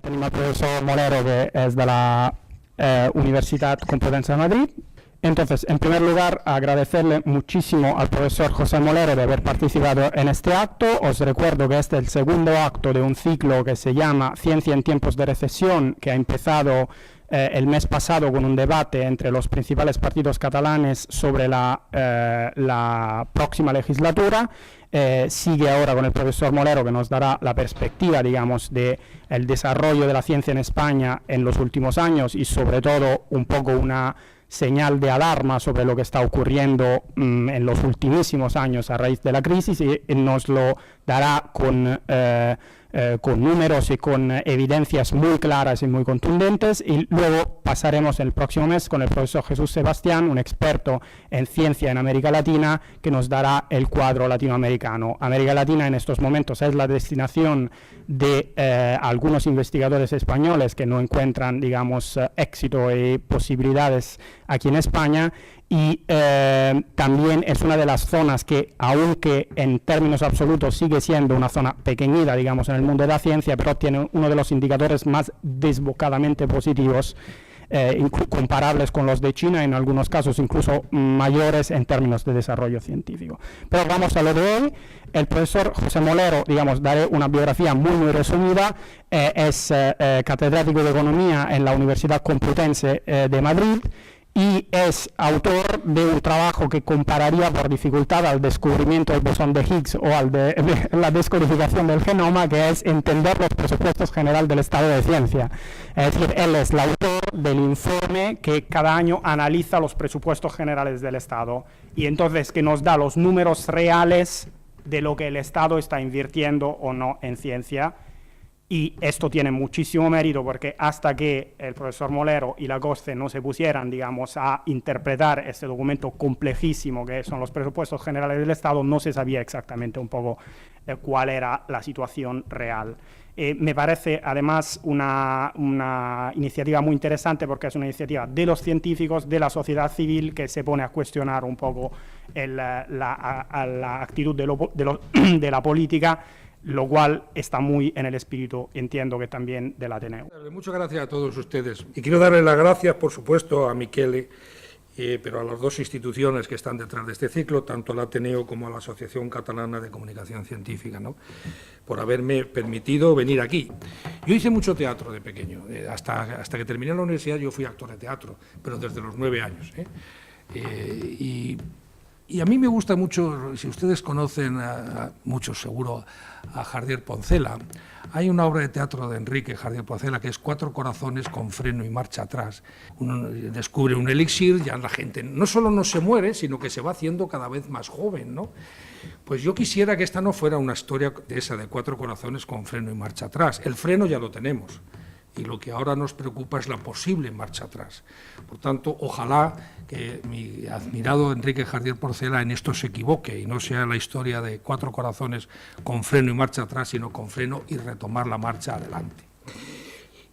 Tenemos al profesor Molero, que es de la Universidad Complutense de Madrid. Entonces, en primer lugar, agradecerle muchísimo al profesor José Molero de haber participado en este acto. Os recuerdo que este es el segundo acto de un ciclo que se llama Ciencia en tiempos de recesión, que ha empezado el mes pasado con un debate entre los principales partidos catalanes sobre la próxima legislatura. Sigue ahora con el profesor Molero, que nos dará la perspectiva, digamos, del desarrollo de la ciencia en España en los últimos años y sobre todo un poco una señal de alarma sobre lo que está ocurriendo en los ultimísimos años a raíz de la crisis, y nos lo dará con números y con evidencias muy claras y muy contundentes. Y luego pasaremos el próximo mes con el profesor Jesús Sebastián, un experto en ciencia en América Latina, que nos dará el cuadro latinoamericano. América Latina en estos momentos es la destinación de algunos investigadores españoles que no encuentran, digamos, éxito y posibilidades aquí en España, y también es una de las zonas que, aunque en términos absolutos sigue siendo una zona pequeñita, digamos, en el mundo de la ciencia, pero tiene uno de los indicadores más desbocadamente positivos, comparables con los de China, en algunos casos incluso mayores en términos de desarrollo científico. Pero vamos a lo de hoy. El profesor José Molero, digamos, daré una biografía muy resumida. Es catedrático de Economía en la Universidad Complutense de Madrid, y es autor de un trabajo que compararía por dificultad al descubrimiento del bosón de Higgs o al de la descodificación del genoma, que es entender los presupuestos generales del estado de ciencia. Es decir, él es el autor del informe que cada año analiza los presupuestos generales del Estado, y entonces que nos da los números reales de lo que el Estado está invirtiendo o no en ciencia. Y esto tiene muchísimo mérito, porque hasta que el profesor Molero y Lacoste no se pusieran, digamos, a interpretar este documento complejísimo que son los presupuestos generales del Estado, no se sabía exactamente un poco cuál era la situación real. Me parece además una iniciativa muy interesante, porque es una iniciativa de los científicos, de la sociedad civil, que se pone a cuestionar un poco la actitud de la política, lo cual está muy en el espíritu, entiendo que también del Ateneo. Muchas gracias a todos ustedes. Y quiero darle las gracias, por supuesto, a Michele, pero a las dos instituciones que están detrás de este ciclo, tanto al Ateneo como a la Asociación Catalana de Comunicación Científica, ¿no?, por haberme permitido venir aquí. Yo hice mucho teatro de pequeño. Hasta que terminé la universidad yo fui actor de teatro, pero desde los 9 años. Y a mí me gusta mucho, si ustedes conocen, muchos seguro, a Jardier Poncela. Hay una obra de teatro de Enrique Jardier Poncela que es 4 corazones con freno y marcha atrás. Uno descubre un elixir, ya la gente no solo no se muere, sino que se va haciendo cada vez más joven, ¿no? Pues yo quisiera que esta no fuera una historia de esa, de 4 corazones con freno y marcha atrás. El freno ya lo tenemos, y lo que ahora nos preocupa es la posible marcha atrás. Por tanto, ojalá que mi admirado Enrique Jardier Poncela en esto se equivoque y no sea la historia de 4 corazones con freno y marcha atrás, sino con freno y retomar la marcha adelante.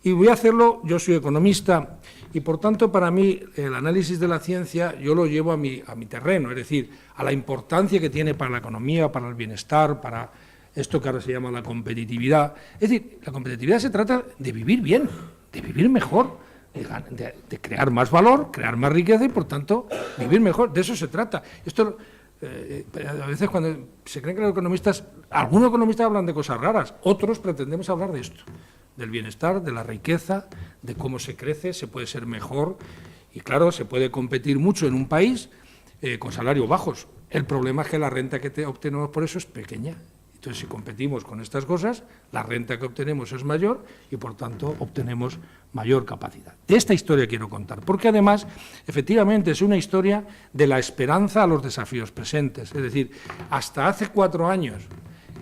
Y voy a hacerlo, yo soy economista, y por tanto para mí el análisis de la ciencia yo lo llevo a mi terreno, es decir, a la importancia que tiene para la economía, para el bienestar, para esto que ahora se llama la competitividad. Es decir, la competitividad se trata de vivir bien, de vivir mejor, de crear más valor, crear más riqueza y, por tanto, vivir mejor. De eso se trata. Esto, a veces cuando se creen que los economistas, algunos economistas hablan de cosas raras, otros pretendemos hablar de esto, del bienestar, de la riqueza, de cómo se crece, se puede ser mejor y, claro, se puede competir mucho en un país con salarios bajos. El problema es que la renta que obtenemos por eso es pequeña. Entonces, si competimos con estas cosas, la renta que obtenemos es mayor y, por tanto, obtenemos mayor capacidad. De esta historia quiero contar, porque además, efectivamente, es una historia de la esperanza a los desafíos presentes. Es decir, hasta hace 4 años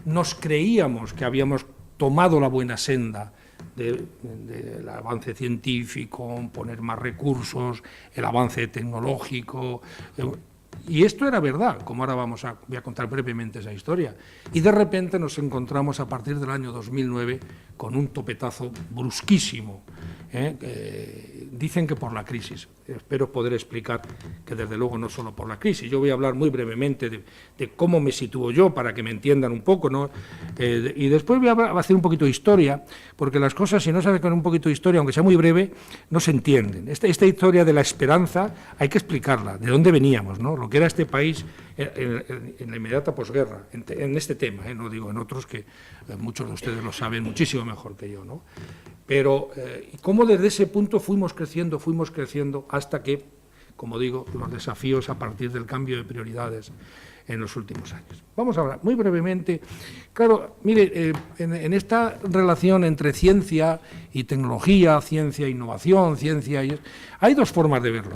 nos creíamos que habíamos tomado la buena senda del avance científico, poner más recursos, el avance tecnológico. Y esto era verdad, como ahora voy a contar brevemente esa historia. Y de repente nos encontramos a partir del año 2009 con un topetazo brusquísimo Dicen que por la crisis. Espero poder explicar que desde luego no solo por la crisis. Yo voy a hablar muy brevemente de cómo me sitúo yo para que me entiendan un poco, ¿no? Y después voy a hacer un poquito de historia, porque las cosas, si no sabes con un poquito de historia, aunque sea muy breve, no se entienden. Esta historia de la esperanza hay que explicarla, de dónde veníamos, ¿no? Lo que era este país en la inmediata posguerra, en este tema, no digo en otros que muchos de ustedes lo saben muchísimo mejor que yo, ¿no? Pero cómo desde ese punto fuimos creciendo hasta que, como digo, los desafíos a partir del cambio de prioridades en los últimos años. Vamos a hablar muy brevemente. Claro, mire, en esta relación entre ciencia y tecnología, ciencia e innovación, hay dos formas de verlo.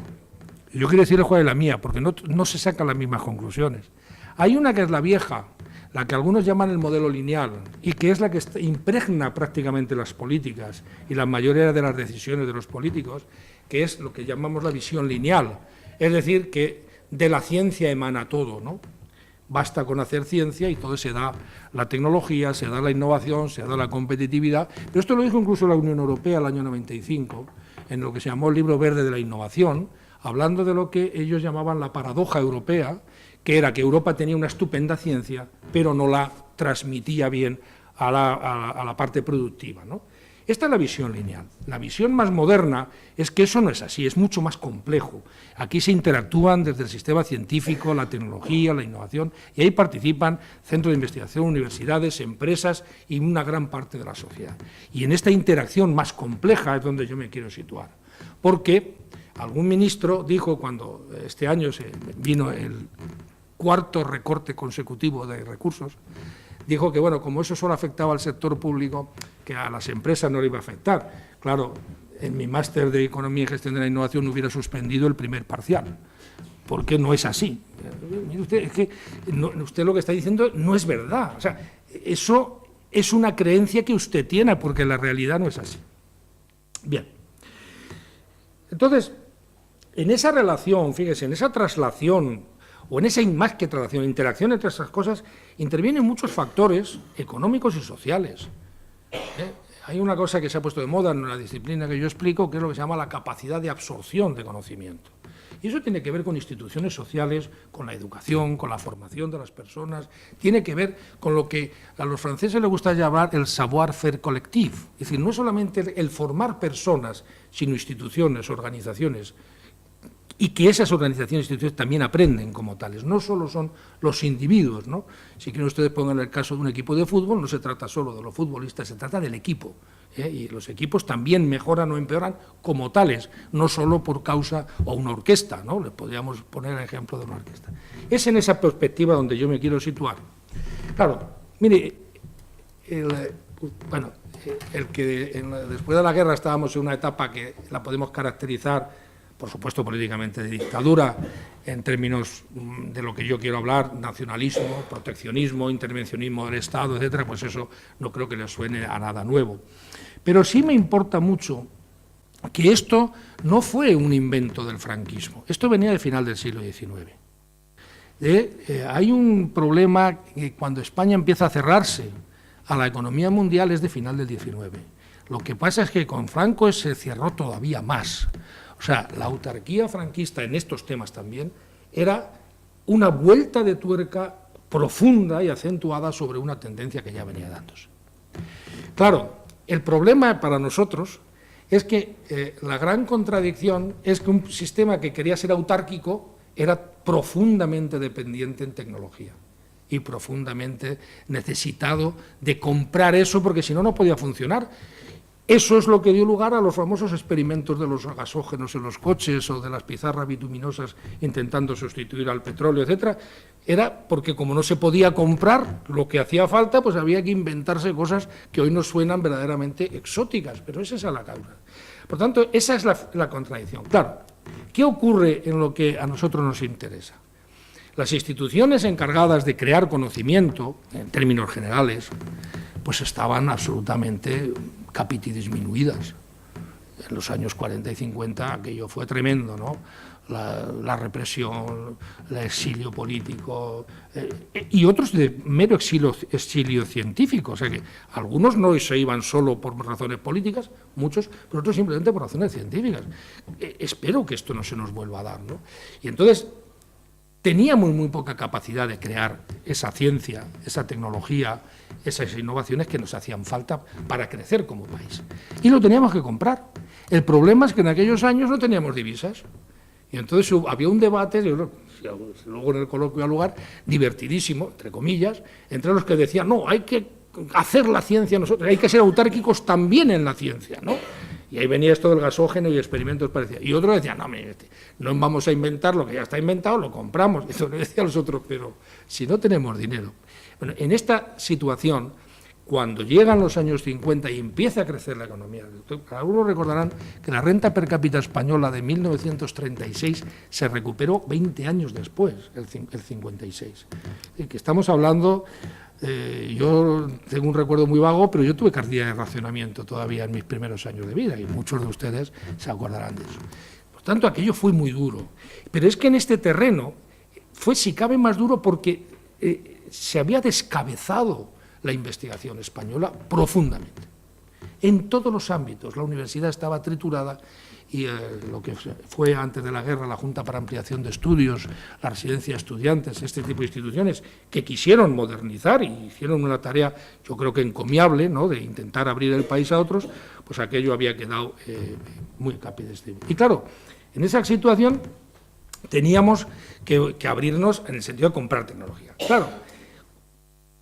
Yo quiero decirles cuál es la mía, porque no se sacan las mismas conclusiones. Hay una que es la vieja, la que algunos llaman el modelo lineal, y que es la que impregna prácticamente las políticas y la mayoría de las decisiones de los políticos, que es lo que llamamos la visión lineal, es decir, que de la ciencia emana todo, ¿no? Basta con hacer ciencia y todo se da la tecnología, se da la innovación, se da la competitividad. Pero esto lo dijo incluso la Unión Europea el año 95, en lo que se llamó el Libro Verde de la Innovación, hablando de lo que ellos llamaban la paradoja europea, que era que Europa tenía una estupenda ciencia, pero no la transmitía bien a la parte productiva, ¿no? Esta es la visión lineal. La visión más moderna es que eso no es así, es mucho más complejo. Aquí se interactúan desde el sistema científico, la tecnología, la innovación, y ahí participan centros de investigación, universidades, empresas y una gran parte de la sociedad. Y en esta interacción más compleja es donde yo me quiero situar, porque algún ministro dijo, cuando este año se vino el cuarto recorte consecutivo de recursos, dijo que, bueno, como eso solo afectaba al sector público, que a las empresas no le iba a afectar. Claro, en mi máster de Economía y Gestión de la Innovación hubiera suspendido el primer parcial, porque no es así. Mire usted, es que usted lo que está diciendo no es verdad. O sea, eso es una creencia que usted tiene, porque la realidad no es así. Bien. Entonces, en esa relación, fíjese, en esa traslación, o en esa más que traslación, interacción entre esas cosas, intervienen muchos factores económicos y sociales. Hay una cosa que se ha puesto de moda en la disciplina que yo explico, que es lo que se llama la capacidad de absorción de conocimiento. Y eso tiene que ver con instituciones sociales, con la educación, con la formación de las personas, tiene que ver con lo que a los franceses les gusta llamar el savoir-faire collectif. Es decir, no es solamente el formar personas, sino instituciones, organizaciones, y que esas organizaciones e instituciones también aprenden como tales. No solo son los individuos, ¿no? Si quieren ustedes pongan el caso de un equipo de fútbol, no se trata solo de los futbolistas, se trata del equipo. Y los equipos también mejoran o empeoran como tales, no solo por causa o una orquesta, ¿no? Les podríamos poner el ejemplo de una orquesta. Es en esa perspectiva donde yo me quiero situar. Claro, mire, después de la guerra estábamos en una etapa que la podemos caracterizar, por supuesto políticamente, de dictadura, en términos de lo que yo quiero hablar, nacionalismo, proteccionismo, intervencionismo del Estado, etcétera, pues eso no creo que le suene a nada nuevo. Pero sí me importa mucho que esto no fue un invento del franquismo, esto venía del final del siglo XIX. Hay un problema que cuando España empieza a cerrarse a la economía mundial es de final del XIX. Lo que pasa es que con Franco se cerró todavía más. O sea, la autarquía franquista en estos temas también era una vuelta de tuerca profunda y acentuada sobre una tendencia que ya venía dándose. Claro, el problema para nosotros es que la gran contradicción es que un sistema que quería ser autárquico era profundamente dependiente en tecnología y profundamente necesitado de comprar eso porque si no, no podía funcionar. Eso es lo que dio lugar a los famosos experimentos de los gasógenos en los coches o de las pizarras bituminosas intentando sustituir al petróleo, etcétera. Era porque como no se podía comprar lo que hacía falta, pues había que inventarse cosas que hoy nos suenan verdaderamente exóticas, pero esa es la causa. Por tanto, esa es la contradicción. Claro, ¿qué ocurre en lo que a nosotros nos interesa? Las instituciones encargadas de crear conocimiento, en términos generales, pues estaban absolutamente disminuidas. En los años 40 y 50 aquello fue tremendo, ¿no? La represión, el exilio político y otros de mero exilio científico. O sea que algunos no se iban solo por razones políticas, muchos, pero otros simplemente por razones científicas. Espero que esto no se nos vuelva a dar, ¿no? Y entonces teníamos muy poca capacidad de crear esa ciencia, esa tecnología, esas innovaciones que nos hacían falta para crecer como país. Y lo teníamos que comprar. El problema es que en aquellos años no teníamos divisas. Y entonces había un debate, luego en el coloquio al lugar, divertidísimo, entre comillas, entre los que decían, no, hay que hacer la ciencia nosotros, hay que ser autárquicos también en la ciencia, ¿no? Y ahí venía esto del gasógeno y experimentos parecidos. Y otros decían, no vamos a inventar lo que ya está inventado, lo compramos. Y eso le decían los otros, pero si no tenemos dinero. Bueno, en esta situación, cuando llegan los años 50 y empieza a crecer la economía, algunos recordarán que la renta per cápita española de 1936 se recuperó 20 años después, el 56. Y que estamos hablando, yo tengo un recuerdo muy vago, pero yo tuve cartilla de racionamiento todavía en mis primeros años de vida y muchos de ustedes se acordarán de eso. Por tanto, aquello fue muy duro. Pero es que en este terreno fue, si cabe, más duro porque se había descabezado la investigación española profundamente. En todos los ámbitos, la universidad estaba triturada y lo que fue antes de la guerra la Junta para Ampliación de Estudios, la Residencia de Estudiantes, este tipo de instituciones que quisieron modernizar y hicieron una tarea, yo creo que encomiable, ¿no?, de intentar abrir el país a otros, pues aquello había quedado muy capidestinado. Y claro, en esa situación teníamos que abrirnos en el sentido de comprar tecnología. Claro,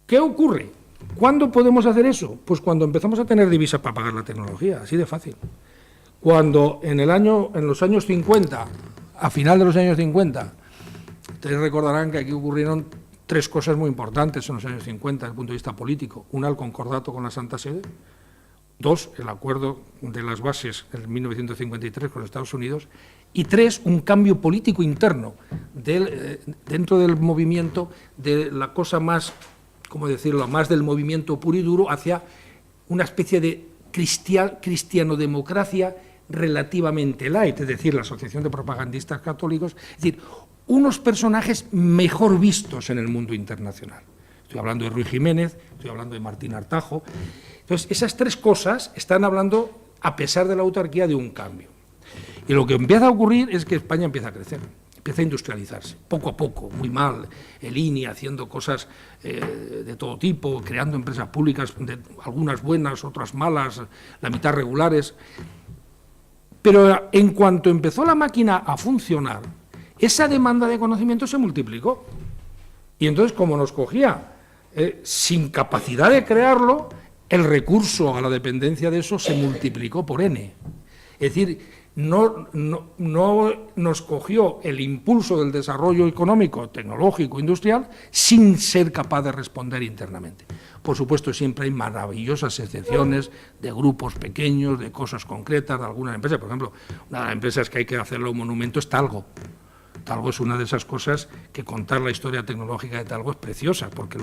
¿qué ocurre? ¿Cuándo podemos hacer eso? Pues cuando empezamos a tener divisas para pagar la tecnología, así de fácil. Cuando en los años 50, a final de los años 50, ustedes recordarán que aquí ocurrieron tres cosas muy importantes en los años 50 desde el punto de vista político. Una, el concordato con la Santa Sede. Dos, el acuerdo de las bases en 1953 con Estados Unidos. Y tres, un cambio político interno dentro del movimiento, de la cosa más, ¿cómo decirlo?, más del movimiento puro y duro hacia una especie de cristianodemocracia relativamente light, es decir, la Asociación de Propagandistas Católicos, es decir, unos personajes mejor vistos en el mundo internacional. Estoy hablando de Ruy Jiménez, estoy hablando de Martín Artajo. Entonces, esas tres cosas están hablando, a pesar de la autarquía, de un cambio. Y lo que empieza a ocurrir es que España empieza a crecer, empieza a industrializarse, poco a poco, muy mal, el INI haciendo cosas de todo tipo, creando empresas públicas, algunas buenas, otras malas, la mitad regulares. Pero en cuanto empezó la máquina a funcionar, esa demanda de conocimiento se multiplicó. Y entonces, como nos cogía sin capacidad de crearlo, el recurso a la dependencia de eso se multiplicó por N. Es decir, no nos cogió el impulso del desarrollo económico, tecnológico, industrial, sin ser capaz de responder internamente. Por supuesto, siempre hay maravillosas excepciones de grupos pequeños, de cosas concretas, de algunas empresas. Por ejemplo, una de las empresas que hay que hacerle un monumento es Talgo. Talgo es una de esas cosas que contar la historia tecnológica de Talgo es preciosa, porque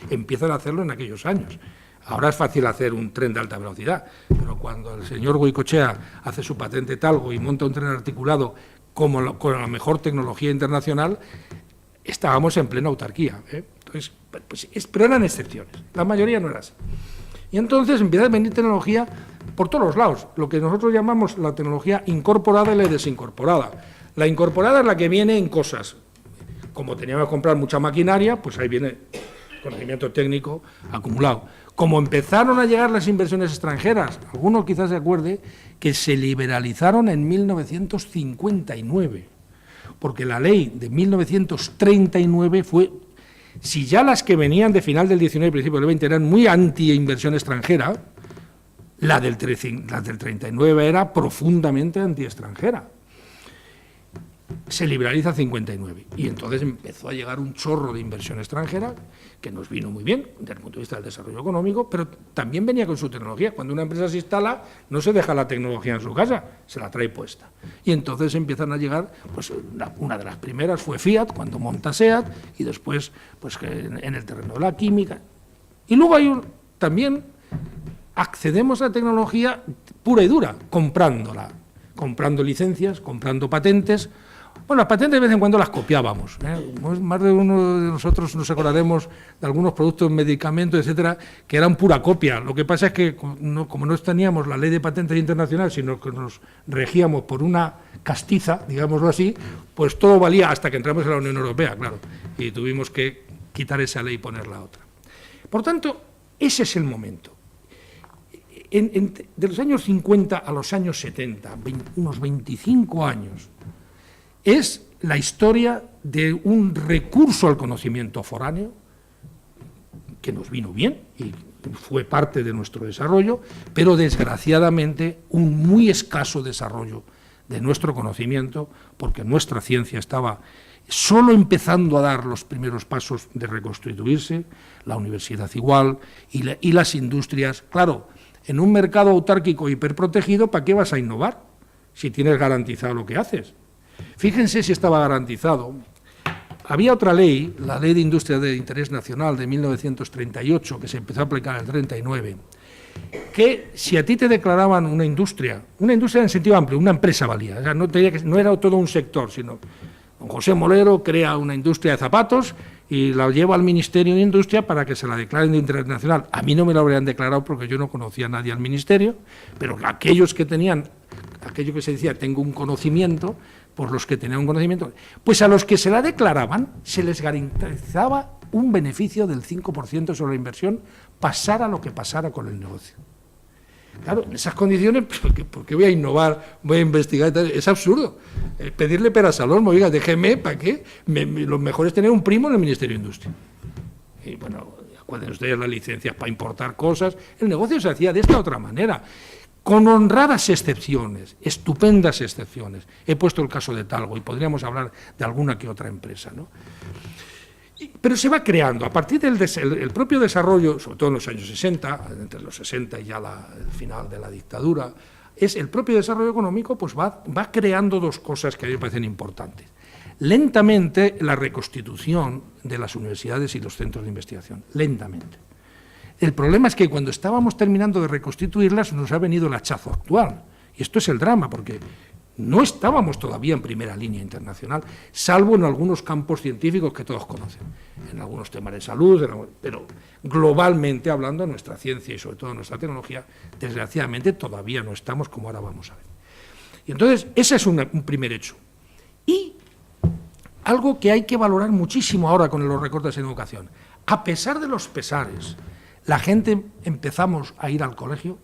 empiezan a hacerlo en aquellos años. Ahora es fácil hacer un tren de alta velocidad, pero cuando el señor Goicoechea hace su patente Talgo y monta un tren articulado con la mejor tecnología internacional, estábamos en plena autarquía. Entonces, pero eran excepciones, la mayoría no era así. Y entonces empieza a venir tecnología por todos los lados, lo que nosotros llamamos la tecnología incorporada y la desincorporada. La incorporada es la que viene en cosas, como teníamos que comprar mucha maquinaria, pues ahí viene conocimiento técnico acumulado. Como empezaron a llegar las inversiones extranjeras, algunos quizás se acuerde que se liberalizaron en 1959, porque la ley de 1939 fue, si ya las que venían de final del 19 y principio del 20 eran muy anti-inversión extranjera, la del 39 era profundamente anti-extranjera. Se liberaliza 59 y entonces empezó a llegar un chorro de inversión extranjera que nos vino muy bien desde el punto de vista del desarrollo económico, pero también venía con su tecnología. Cuando una empresa se instala, no se deja la tecnología en su casa, se la trae puesta. Y entonces empiezan a llegar, pues una de las primeras fue Fiat, cuando monta SEAT, y después pues en el terreno de la química. Y luego hay también accedemos a la tecnología pura y dura, comprándola, comprando licencias, comprando patentes. Bueno, las patentes de vez en cuando las copiábamos, ¿eh? Más de uno de nosotros nos acordaremos de algunos productos, medicamentos, etcétera, que eran pura copia. Lo que pasa es que, como no teníamos la ley de patentes internacional, sino que nos regíamos por una castiza, digámoslo así, pues todo valía hasta que entramos en la Unión Europea, claro, y tuvimos que quitar esa ley y poner la otra. Por tanto, ese es el momento. De los años 50 a los años 70, unos 25 años, es la historia de un recurso al conocimiento foráneo que nos vino bien y fue parte de nuestro desarrollo, pero desgraciadamente un muy escaso desarrollo de nuestro conocimiento, porque nuestra ciencia estaba solo empezando a dar los primeros pasos de reconstituirse, la universidad igual, y las industrias. Claro, en un mercado autárquico hiperprotegido, ¿para qué vas a innovar si tienes garantizado lo que haces? Fíjense si estaba garantizado. Había otra ley, la Ley de Industria de Interés Nacional de 1938, que se empezó a aplicar en el 39, que si a ti te declaraban una industria en sentido amplio, una empresa valía, o sea, no era todo un sector, sino don José Molero crea una industria de zapatos y la lleva al Ministerio de Industria para que se la declaren de interés nacional. A mí no me lo habrían declarado porque yo no conocía a nadie al Ministerio, pero aquellos que tenían, aquello que se decía, tengo un conocimiento, por los que tenían un conocimiento, pues a los que se la declaraban se les garantizaba un beneficio del 5% sobre la inversión, pasara lo que pasara con el negocio. Claro, en esas condiciones, ¿por qué voy a innovar, voy a investigar? Es absurdo. Pedirle peras al olmo, oiga, déjeme, ¿para qué? Lo mejor es tener un primo en el Ministerio de Industria. Y bueno, acuérdense ustedes las licencias para importar cosas. El negocio se hacía de esta otra manera, con honradas excepciones, estupendas excepciones. He puesto el caso de Talgo y podríamos hablar de alguna que otra empresa, ¿no? Pero se va creando, a partir del propio desarrollo, sobre todo en los años 60, entre los 60 y ya el final de la dictadura, es el propio desarrollo económico, pues va creando dos cosas que a mí me parecen importantes. Lentamente la reconstitución de las universidades y los centros de investigación, lentamente. El problema es que cuando estábamos terminando de reconstituirlas nos ha venido el hachazo actual, y esto es el drama, porque no estábamos todavía en primera línea internacional, salvo en algunos campos científicos que todos conocen, en algunos temas de salud, pero globalmente hablando, nuestra ciencia y sobre todo nuestra tecnología, desgraciadamente todavía no estamos como ahora vamos a ver. Y entonces, ese es un primer hecho. Y algo que hay que valorar muchísimo ahora con los recortes en educación, a pesar de los pesares, la gente empezamos a ir al colegio,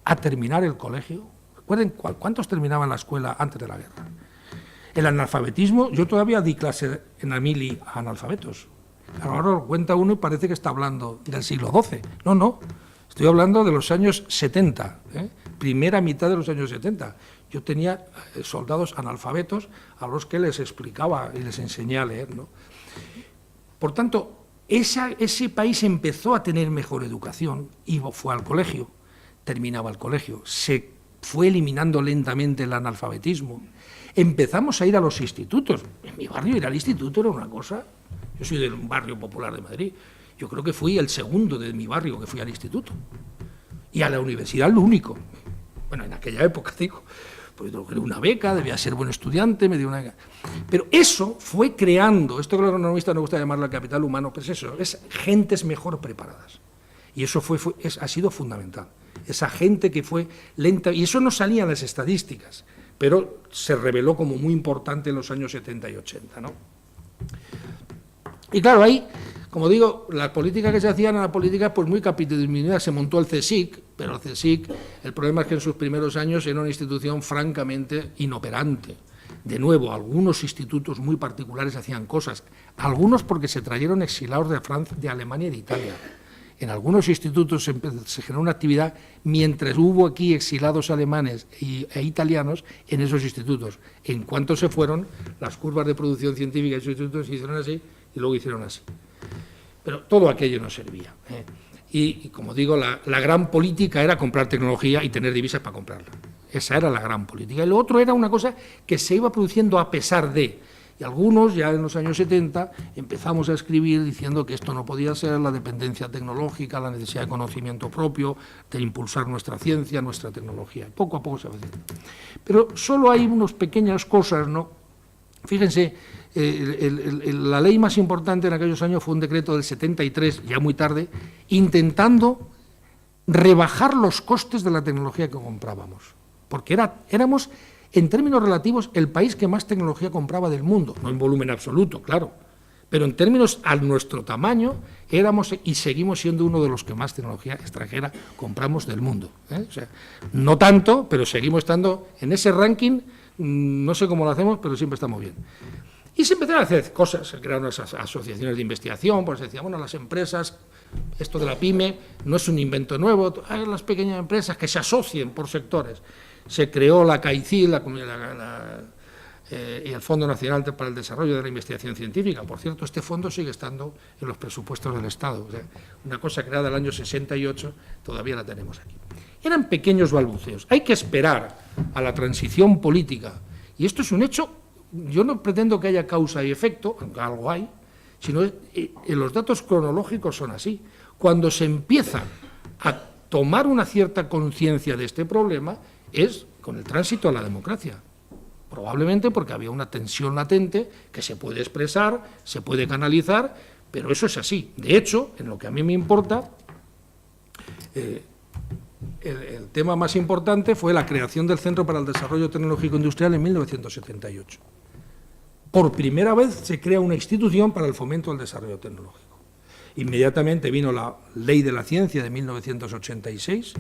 a terminar el colegio. Recuerden cuántos terminaban la escuela antes de la guerra. El analfabetismo, yo todavía di clase en la mili a analfabetos. Ahora lo cuenta uno y parece que está hablando del siglo XII. No, estoy hablando de los años 70, primera mitad de los años 70. Yo tenía soldados analfabetos a los que les explicaba y les enseñé a leer, ¿no? Por tanto, ese país empezó a tener mejor educación y fue al colegio, terminaba el colegio, se fue eliminando lentamente el analfabetismo. Empezamos a ir a los institutos. En mi barrio ir al instituto era una cosa. Yo soy de un barrio popular de Madrid. Yo creo que fui el segundo de mi barrio que fui al instituto. Y a la universidad lo único. Bueno, en aquella época, digo, pues logré una beca, debía ser buen estudiante, me dio una beca. Pero eso fue creando, esto que los economistas nos gusta llamarlo el capital humano, pues eso, es gentes mejor preparadas. Y eso ha sido fundamental. Esa gente que fue lenta, y eso no salía en las estadísticas, pero se reveló como muy importante en los años 70 y 80, ¿no? Y claro, ahí, como digo, las políticas que se hacían eran políticas pues muy capitalizadas. Se montó el CSIC, pero el CSIC, el problema es que en sus primeros años era una institución francamente inoperante. De nuevo, algunos institutos muy particulares hacían cosas, algunos porque se trajeron exilados de Francia, de Alemania y de Italia. En algunos institutos se generó una actividad mientras hubo aquí exilados alemanes e italianos en esos institutos. En cuanto se fueron, las curvas de producción científica de esos institutos se hicieron así y luego hicieron así. Pero todo aquello no servía. Y como digo, la gran política era comprar tecnología y tener divisas para comprarla. Esa era la gran política. Y lo otro era una cosa que se iba produciendo a pesar de, Y algunos, ya en los años 70, empezamos a escribir diciendo que esto no podía ser, la dependencia tecnológica, la necesidad de conocimiento propio, de impulsar nuestra ciencia, nuestra tecnología. Poco a poco se va haciendo. Pero solo hay unas pequeñas cosas, ¿no? Fíjense, la ley más importante en aquellos años fue un decreto del 73, ya muy tarde, intentando rebajar los costes de la tecnología que comprábamos. Porque éramos, en términos relativos, el país que más tecnología compraba del mundo, no en volumen absoluto, claro, pero en términos a nuestro tamaño, éramos y seguimos siendo uno de los que más tecnología extranjera compramos del mundo. O sea, no tanto, pero seguimos estando en ese ranking, no sé cómo lo hacemos, pero siempre estamos bien. Y se empezaron a hacer cosas, se crearon esas asociaciones de investigación, pues se decía, bueno, las empresas, esto de la PYME no es un invento nuevo, hay las pequeñas empresas que se asocien por sectores. Se creó la CAICI, y el Fondo Nacional para el Desarrollo de la Investigación Científica. Por cierto, este fondo sigue estando en los presupuestos del Estado. O sea, una cosa creada en el año 68, todavía la tenemos aquí. Eran pequeños balbuceos. Hay que esperar a la transición política. Y esto es un hecho, yo no pretendo que haya causa y efecto, aunque algo hay, sino los datos cronológicos son así. Cuando se empieza a tomar una cierta conciencia de este problema, es con el tránsito a la democracia. Probablemente porque había una tensión latente que se puede expresar, se puede canalizar, pero eso es así. De hecho, en lo que a mí me importa, el tema más importante fue la creación del Centro para el Desarrollo Tecnológico Industrial en 1978. Por primera vez se crea una institución para el fomento del desarrollo tecnológico. Inmediatamente vino la Ley de la Ciencia de 1986,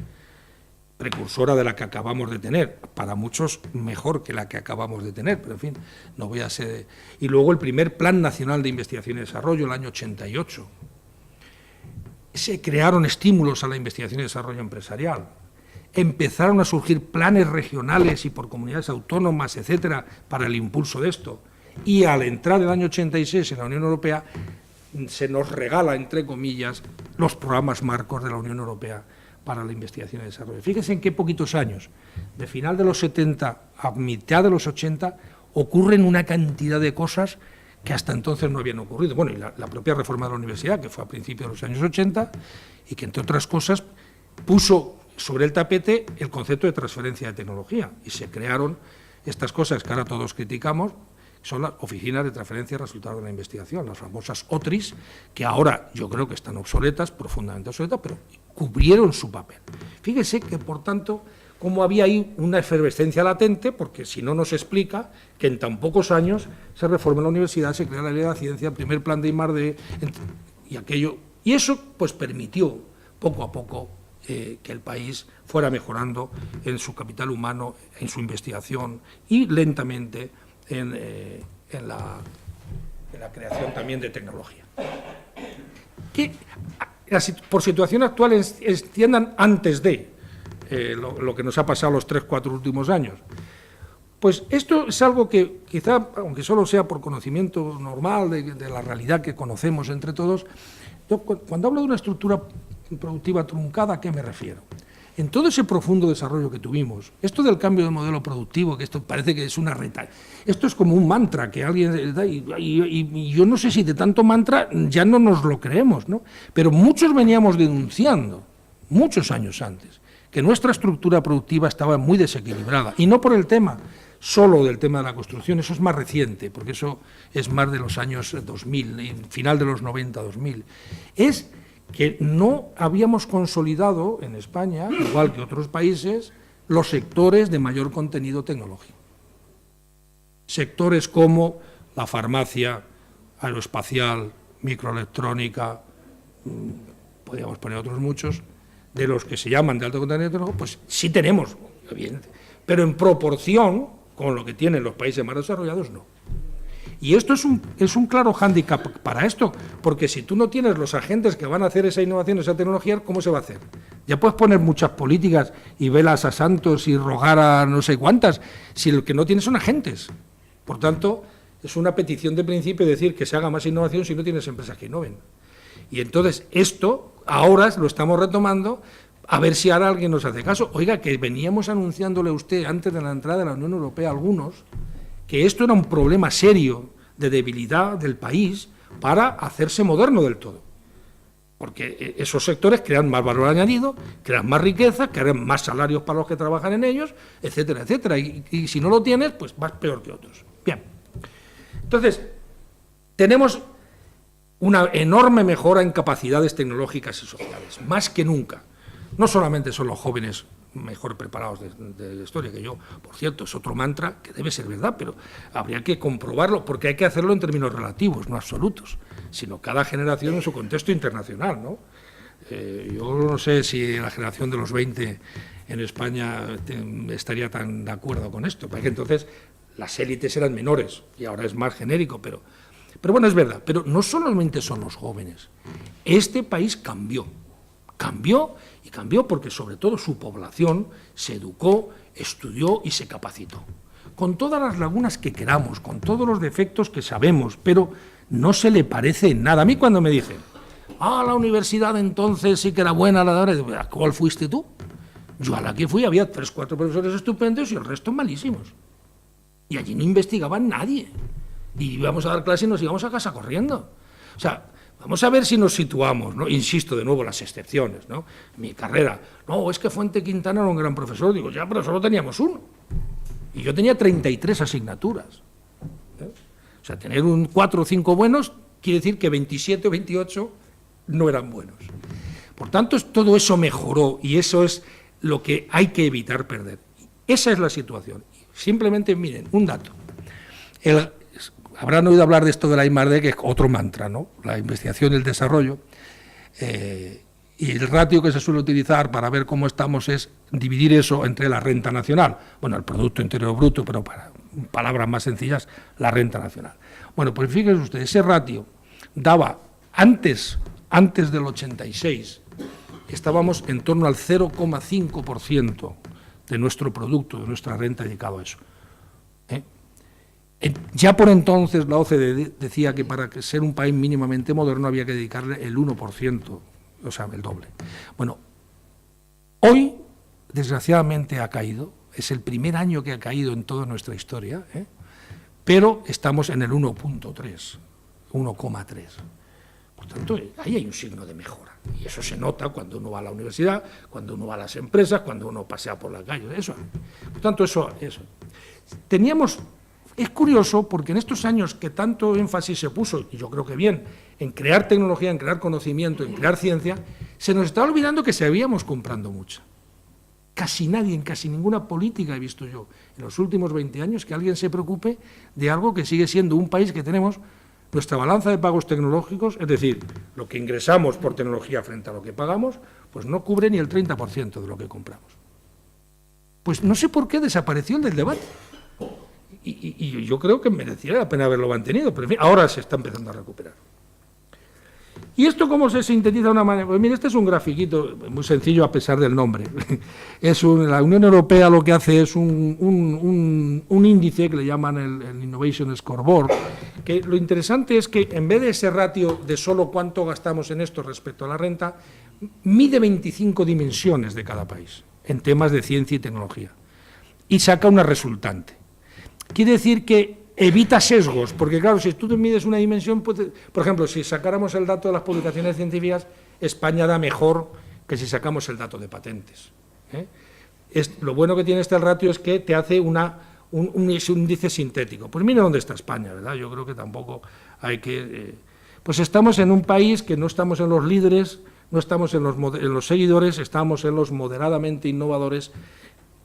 precursora de la que acabamos de tener, para muchos mejor que la que acabamos de tener, pero en fin, no voy a ser... Y luego el primer Plan Nacional de Investigación y Desarrollo, el año 88. Se crearon estímulos a la investigación y desarrollo empresarial. Empezaron a surgir planes regionales y por comunidades autónomas, etcétera, para el impulso de esto. Y al entrar el año 86 en la Unión Europea, se nos regala, entre comillas, los programas marcos de la Unión Europea para la investigación y desarrollo. Fíjense en qué poquitos años, de final de los 70 a mitad de los 80, ocurren una cantidad de cosas que hasta entonces no habían ocurrido. Bueno, y la propia reforma de la universidad, que fue a principios de los años 80, y que, entre otras cosas, puso sobre el tapete el concepto de transferencia de tecnología, y se crearon estas cosas que ahora todos criticamos, son las oficinas de transferencia de resultados de la investigación, las famosas OTRIs, que ahora yo creo que están obsoletas, profundamente obsoletas, pero cubrieron su papel. Fíjese que, por tanto, como había ahí una efervescencia latente, porque si no nos explica que en tan pocos años se reforma la universidad, se crea la Ley de la Ciencia, el primer plan de I+D, y aquello, y eso pues permitió poco a poco que el país fuera mejorando en su capital humano, en su investigación y lentamente en la creación también de tecnología. Que por situación actual extiendan antes de lo que nos ha pasado los 3-4 últimos años. Pues esto es algo que quizá, aunque solo sea por conocimiento normal de la realidad que conocemos entre todos, yo cuando hablo de una estructura productiva truncada, ¿a qué me refiero? En todo ese profundo desarrollo que tuvimos, esto del cambio de modelo productivo, que esto parece que es una reta, esto es como un mantra que alguien da, y yo no sé si de tanto mantra ya no nos lo creemos, ¿no? Pero muchos veníamos denunciando, muchos años antes, que nuestra estructura productiva estaba muy desequilibrada, y no por el tema, solo del tema de la construcción, eso es más reciente, porque eso es más de los años 2000, final de los 90-2000, es que no habíamos consolidado en España, igual que otros países, los sectores de mayor contenido tecnológico. Sectores como la farmacia, aeroespacial, microelectrónica, podríamos poner otros muchos, de los que se llaman de alto contenido tecnológico, pues sí tenemos, evidente, pero en proporción con lo que tienen los países más desarrollados, no. Y esto es un claro hándicap para esto, porque si tú no tienes los agentes que van a hacer esa innovación, esa tecnología, ¿cómo se va a hacer? Ya puedes poner muchas políticas y velas a santos y rogar a no sé cuántas, si lo que no tienes son agentes. Por tanto, es una petición de principio decir que se haga más innovación si no tienes empresas que innoven. Y entonces esto ahora lo estamos retomando, a ver si ahora alguien nos hace caso. Oiga, que veníamos anunciándole a usted antes de la entrada de la Unión Europea algunos, que esto era un problema serio de debilidad del país para hacerse moderno del todo. Porque esos sectores crean más valor añadido, crean más riqueza, crean más salarios para los que trabajan en ellos, etcétera, etcétera. Y si no lo tienes, pues vas peor que otros. Bien. Entonces, tenemos una enorme mejora en capacidades tecnológicas y sociales, más que nunca. No solamente son los jóvenes mejor preparados de la historia, que yo, por cierto, es otro mantra que debe ser verdad, pero habría que comprobarlo, porque hay que hacerlo en términos relativos, no absolutos, sino cada generación en su contexto internacional, ¿no? Yo no sé si la generación de los 20 en España estaría tan de acuerdo con esto, porque entonces las élites eran menores y ahora es más genérico, pero bueno, es verdad. Pero no solamente son los jóvenes. Este país cambió porque sobre todo su población se educó, estudió y se capacitó. Con todas las lagunas que queramos, con todos los defectos que sabemos, pero no se le parece en nada. A mí cuando me dicen, la universidad entonces sí que era buena, ¿a cuál fuiste tú? Yo a la que fui había 3 o 4 profesores estupendos y el resto malísimos. Y allí no investigaba nadie. Y íbamos a dar clase y nos íbamos a casa corriendo. O sea, vamos a ver si nos situamos, ¿no? Insisto, de nuevo, las excepciones, ¿no? Mi carrera, no, es que Fuente Quintana era un gran profesor. Digo, ya, pero solo teníamos uno. Y yo tenía 33 asignaturas. O sea, tener 4 o 5 buenos quiere decir que 27 o 28 no eran buenos. Por tanto, todo eso mejoró y eso es lo que hay que evitar perder. Esa es la situación. Simplemente, miren, un dato. Habrán oído hablar de esto de la I+D, que es otro mantra, ¿no? La investigación y el desarrollo. Y el ratio que se suele utilizar para ver cómo estamos es dividir eso entre la renta nacional, bueno, el Producto Interior Bruto, pero para palabras más sencillas, la renta nacional. Bueno, pues fíjense ustedes, ese ratio daba, antes del 86, estábamos en torno al 0,5% de nuestro producto, de nuestra renta dedicado a eso. Ya por entonces la OCDE decía que para ser un país mínimamente moderno había que dedicarle el 1%, o sea, el doble. Bueno, hoy, desgraciadamente, ha caído, es el primer año que ha caído en toda nuestra historia, pero estamos en el 1,3. Por tanto, ahí hay un signo de mejora. Y eso se nota cuando uno va a la universidad, cuando uno va a las empresas, cuando uno pasea por la calle. Eso. Por tanto, eso. Es curioso porque en estos años que tanto énfasis se puso, y yo creo que bien, en crear tecnología, en crear conocimiento, en crear ciencia, se nos está olvidando que seguíamos comprando mucha. Casi nadie, en casi ninguna política he visto yo en los últimos 20 años que alguien se preocupe de algo que sigue siendo un país que tenemos nuestra balanza de pagos tecnológicos, es decir, lo que ingresamos por tecnología frente a lo que pagamos, pues no cubre ni el 30% de lo que compramos. Pues no sé por qué desapareció el del debate. Y yo creo que merecía la pena haberlo mantenido, pero en fin, ahora se está empezando a recuperar. ¿Y esto cómo se sintetiza de una manera? Pues mire, este es un grafiquito muy sencillo a pesar del nombre. La Unión Europea lo que hace es un índice que le llaman el Innovation Scoreboard, que lo interesante es que en vez de ese ratio de solo cuánto gastamos en esto respecto a la renta, mide 25 dimensiones de cada país en temas de ciencia y tecnología y saca una resultante. Quiere decir que evita sesgos, porque claro, si tú te mides una dimensión, pues, por ejemplo, si sacáramos el dato de las publicaciones científicas, España da mejor que si sacamos el dato de patentes. Lo bueno que tiene este ratio es que te hace un índice sintético. Pues mira dónde está España, ¿verdad? Yo creo que tampoco hay que... pues estamos en un país que no estamos en los líderes, no estamos en los seguidores, estamos en los moderadamente innovadores,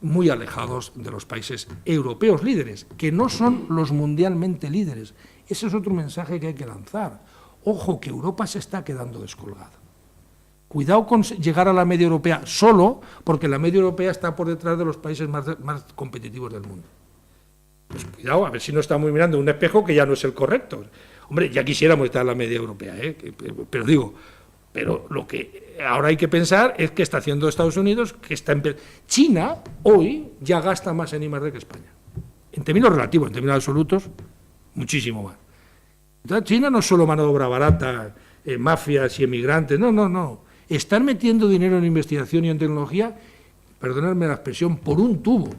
muy alejados de los países europeos líderes, que no son los mundialmente líderes. Ese es otro mensaje que hay que lanzar. Ojo, que Europa se está quedando descolgada. Cuidado con llegar a la media europea solo, porque la media europea está por detrás de los países más competitivos del mundo. Pues cuidado, a ver si no estamos mirando un espejo que ya no es el correcto. Hombre, ya quisiéramos estar en la media europea, pero lo que ahora hay que pensar es qué está haciendo Estados Unidos, que está China hoy ya gasta más en I+D que España. En términos relativos, en términos absolutos, muchísimo más. Entonces, China no es solo mano de obra barata, mafias y emigrantes, no. Están metiendo dinero en investigación y en tecnología, perdonadme la expresión, por un tubo.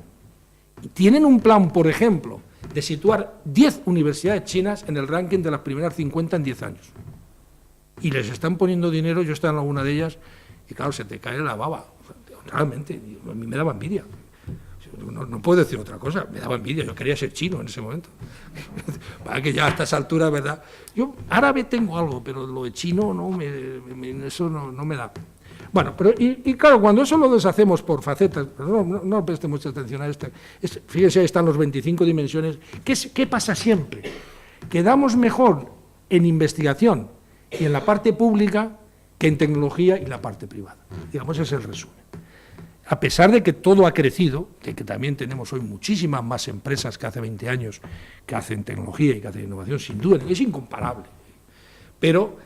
Tienen un plan, por ejemplo, de situar 10 universidades chinas en el ranking de las primeras 50 en 10 años. Y les están poniendo dinero, yo estaba en alguna de ellas, y claro, se te cae la baba. Realmente, a mí me daba envidia. No puedo decir otra cosa, me daba envidia, yo quería ser chino en ese momento. Para que ya a estas alturas, ¿verdad? Yo árabe tengo algo, pero lo de chino eso no me da. Bueno, pero y claro, cuando eso lo deshacemos por facetas, pero no preste mucha atención a esto, fíjense, ahí están los 25 dimensiones. ¿Qué pasa siempre? Quedamos mejor en investigación y en la parte pública que en tecnología y la parte privada. Digamos, ese es el resumen. A pesar de que todo ha crecido, de que también tenemos hoy muchísimas más empresas que hace 20 años que hacen tecnología y que hacen innovación, sin duda, es incomparable. Pero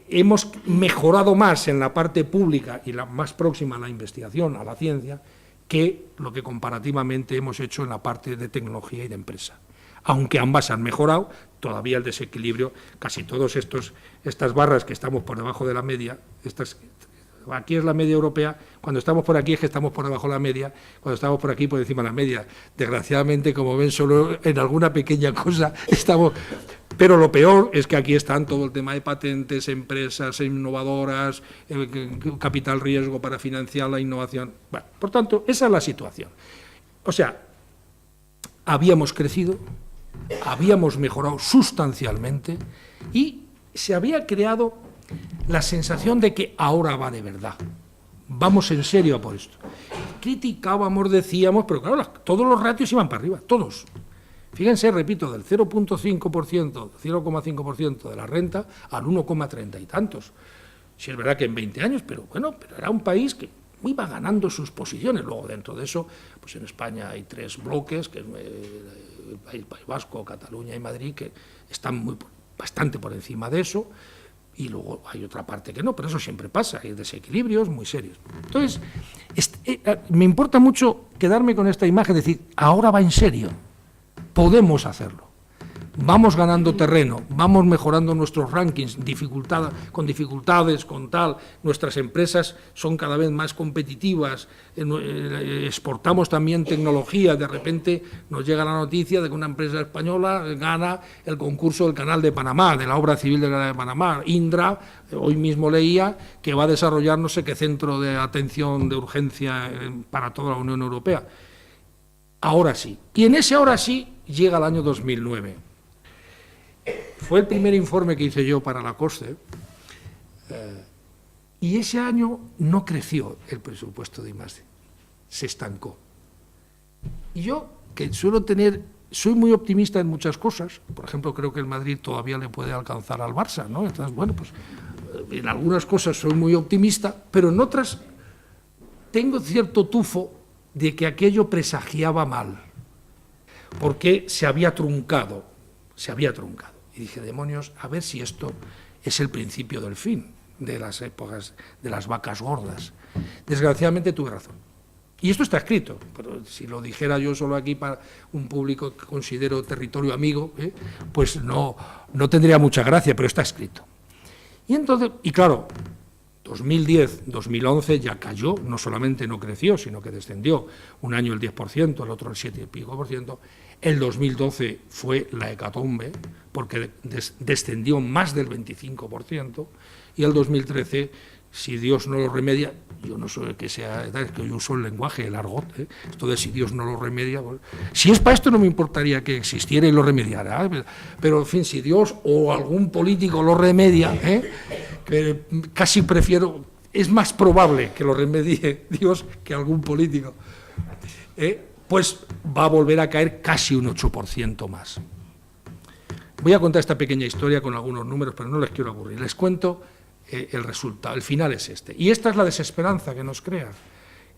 hemos mejorado más en la parte pública y la más próxima a la investigación, a la ciencia, que lo que comparativamente hemos hecho en la parte de tecnología y de empresa. Aunque ambas han mejorado, todavía el desequilibrio, casi todas estas barras que estamos por debajo de la media, aquí es la media europea, cuando estamos por aquí es que estamos por debajo de la media, cuando estamos por aquí por encima de la media. Desgraciadamente, como ven, solo en alguna pequeña cosa estamos... Pero lo peor es que aquí están todo el tema de patentes, empresas innovadoras, capital riesgo para financiar la innovación. Bueno, por tanto, esa es la situación. O sea, habíamos crecido, habíamos mejorado sustancialmente y se había creado la sensación de que ahora va de verdad. Vamos en serio a por esto. Criticábamos, decíamos, pero claro, todos los ratios iban para arriba, todos. Fíjense, repito, del 0,5%, 0,5% de la renta al 1,30 y tantos. Sí, es verdad que en 20 años, pero bueno, pero era un país que iba ganando sus posiciones. Luego, dentro de eso, pues en España hay 3 bloques, que es el País Vasco, Cataluña y Madrid, que están bastante por encima de eso, y luego hay otra parte que no, pero eso siempre pasa, hay desequilibrios muy serios. Entonces, me importa mucho quedarme con esta imagen, decir, ahora va en serio. Podemos hacerlo. Vamos ganando terreno, vamos mejorando nuestros rankings, con dificultades, con tal. Nuestras empresas son cada vez más competitivas, exportamos también tecnología. De repente nos llega la noticia de que una empresa española gana el concurso del Canal de Panamá, de la obra civil del Canal de Panamá. Indra, hoy mismo leía que va a desarrollar no sé qué centro de atención de urgencia para toda la Unión Europea. Ahora sí. Y en ese ahora sí llega el año 2009. Fue el primer informe que hice yo para la COSCE, y ese año no creció el presupuesto de I+D, se estancó. Y yo, que soy muy optimista en muchas cosas, por ejemplo, creo que el Madrid todavía le puede alcanzar al Barça, ¿no? Entonces, bueno, pues en algunas cosas soy muy optimista, pero en otras tengo cierto tufo de que aquello presagiaba mal, porque se había truncado. Y dije, demonios, a ver si esto es el principio del fin de las épocas de las vacas gordas. Desgraciadamente tuve razón. Y esto está escrito, pero si lo dijera yo solo aquí para un público que considero territorio amigo, pues no tendría mucha gracia, pero está escrito. Y entonces, y claro, 2010, 2011 ya cayó, no solamente no creció, sino que descendió. Un año el 10%, el otro el 7 y pico por ciento. El 2012 fue la hecatombe, porque descendió más del 25%, y el 2013, si Dios no lo remedia, yo no soy que sea, es que yo uso el lenguaje, el argot, esto de si Dios no lo remedia, pues, si es para esto no me importaría que existiera y lo remediara, pero en fin, si Dios o algún político lo remedia, que casi prefiero, es más probable que lo remedie Dios que algún político, pues va a volver a caer casi un 8% más. Voy a contar esta pequeña historia con algunos números, pero no les quiero aburrir. Les cuento el resultado, el final es este. Y esta es la desesperanza que nos crea,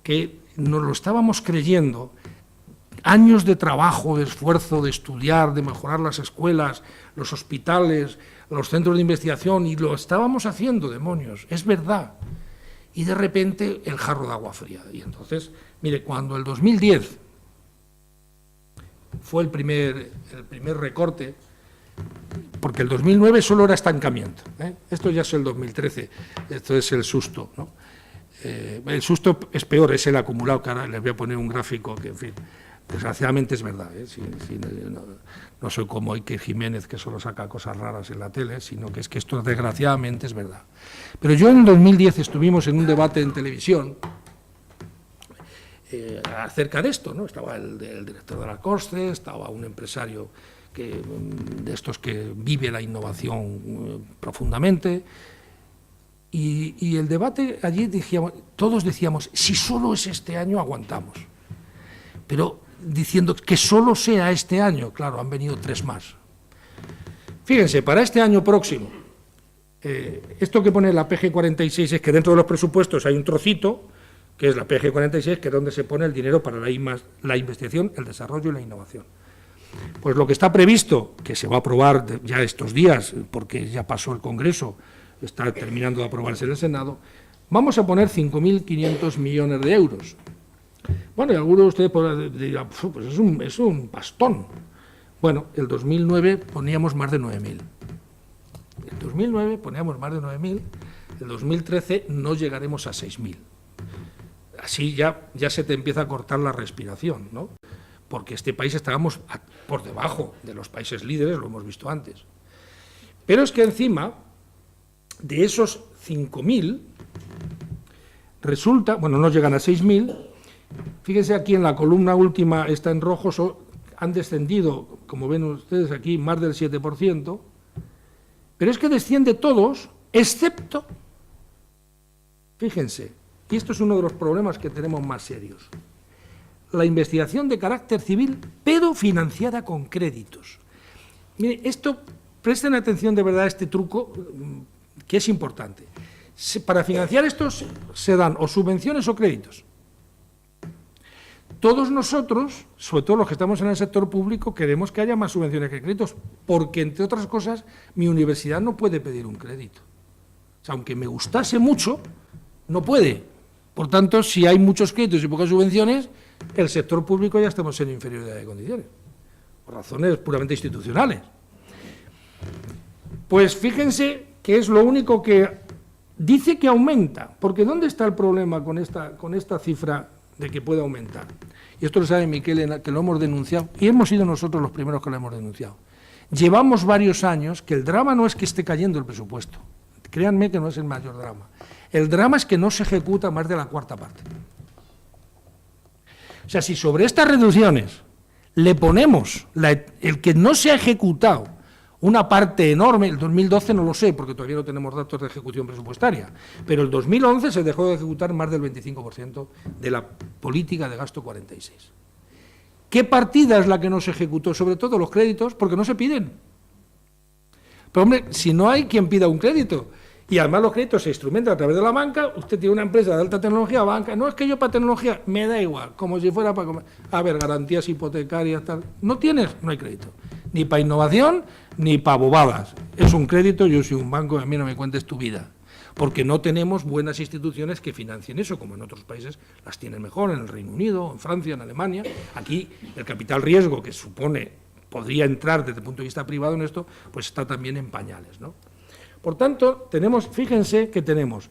que nos lo estábamos creyendo, años de trabajo, de esfuerzo, de estudiar, de mejorar las escuelas, los hospitales, los centros de investigación, y lo estábamos haciendo, demonios, es verdad. Y de repente el jarro de agua fría. Y entonces, mire, cuando el 2010 fue el primer recorte, porque el 2009 solo era estancamiento, esto ya es el 2013, esto es el susto, ¿no? El susto es peor, es el acumulado, que ahora les voy a poner un gráfico que, en fin, Desgraciadamente es verdad, ¿eh? No soy como Iker Jiménez, que solo saca cosas raras en la tele, sino que es que esto desgraciadamente es verdad. Pero yo en 2010 estuvimos en un debate en televisión acerca de esto, ¿no? Estaba el director de la COSCE, estaba un empresario de estos que vive la innovación profundamente, y el debate allí todos decíamos, si solo es este año aguantamos, pero diciendo que solo sea este año, claro, han venido 3 más. Fíjense, para este año próximo, esto que pone la PG 46 es que dentro de los presupuestos hay un trocito, que es la PG 46, que es donde se pone el dinero para la investigación, el desarrollo y la innovación. Pues lo que está previsto, que se va a aprobar ya estos días, porque ya pasó el Congreso, está terminando de aprobarse en el Senado, vamos a poner 5.500 millones de euros. Bueno, y algunos de ustedes dirán, pues es un pastón. Bueno, el 2009 poníamos más de 9.000. El 2009 poníamos más de 9.000, el 2013 no llegaremos a 6.000. Así ya se te empieza a cortar la respiración, ¿no? Porque este país estábamos por debajo de los países líderes, lo hemos visto antes. Pero es que encima de esos 5.000, resulta, bueno, no llegan a 6.000, fíjense aquí en la columna última, está en rojo, han descendido, como ven ustedes aquí, más del 7%, pero es que desciende todos, excepto, fíjense, y esto es uno de los problemas que tenemos más serios, la investigación de carácter civil, pero financiada con créditos. Mire, esto, presten atención de verdad a este truco, que es importante. Para financiar estos se dan o subvenciones o créditos. Todos nosotros, sobre todo los que estamos en el sector público, queremos que haya más subvenciones que créditos, porque, entre otras cosas, mi universidad no puede pedir un crédito. O sea, aunque me gustase mucho, no puede. Por tanto, si hay muchos créditos y pocas subvenciones, el sector público ya estamos en inferioridad de condiciones, por razones puramente institucionales. Pues fíjense que es lo único que dice que aumenta, porque ¿dónde está el problema con esta cifra de que puede aumentar? Y esto lo sabe Miquel, que lo hemos denunciado, y hemos sido nosotros los primeros que lo hemos denunciado. Llevamos varios años que el drama no es que esté cayendo el presupuesto, créanme que no es el mayor drama. El drama es que no se ejecuta más de la cuarta parte. O sea, si sobre estas reducciones le ponemos el que no se ha ejecutado una parte enorme, el 2012 no lo sé, porque todavía no tenemos datos de ejecución presupuestaria, pero el 2011 se dejó de ejecutar más del 25% de la política de gasto 46. ¿Qué partida es la que no se ejecutó? Sobre todo los créditos, porque no se piden. Pero hombre, si no hay quien pida un crédito, y además los créditos se instrumentan a través de la banca, usted tiene una empresa de alta tecnología, banca, no es que yo para tecnología, me da igual, como si fuera para comer. A ver, garantías hipotecarias, tal. ¿No tienes? No hay crédito. Ni para innovación, ni para bobadas. Es un crédito, yo soy un banco, a mí no me cuentes tu vida. Porque no tenemos buenas instituciones que financien eso, como en otros países las tienen mejor, en el Reino Unido, en Francia, en Alemania. Aquí el capital riesgo que podría entrar desde el punto de vista privado en esto, pues está también en pañales, ¿no? Por tanto, fíjense que tenemos,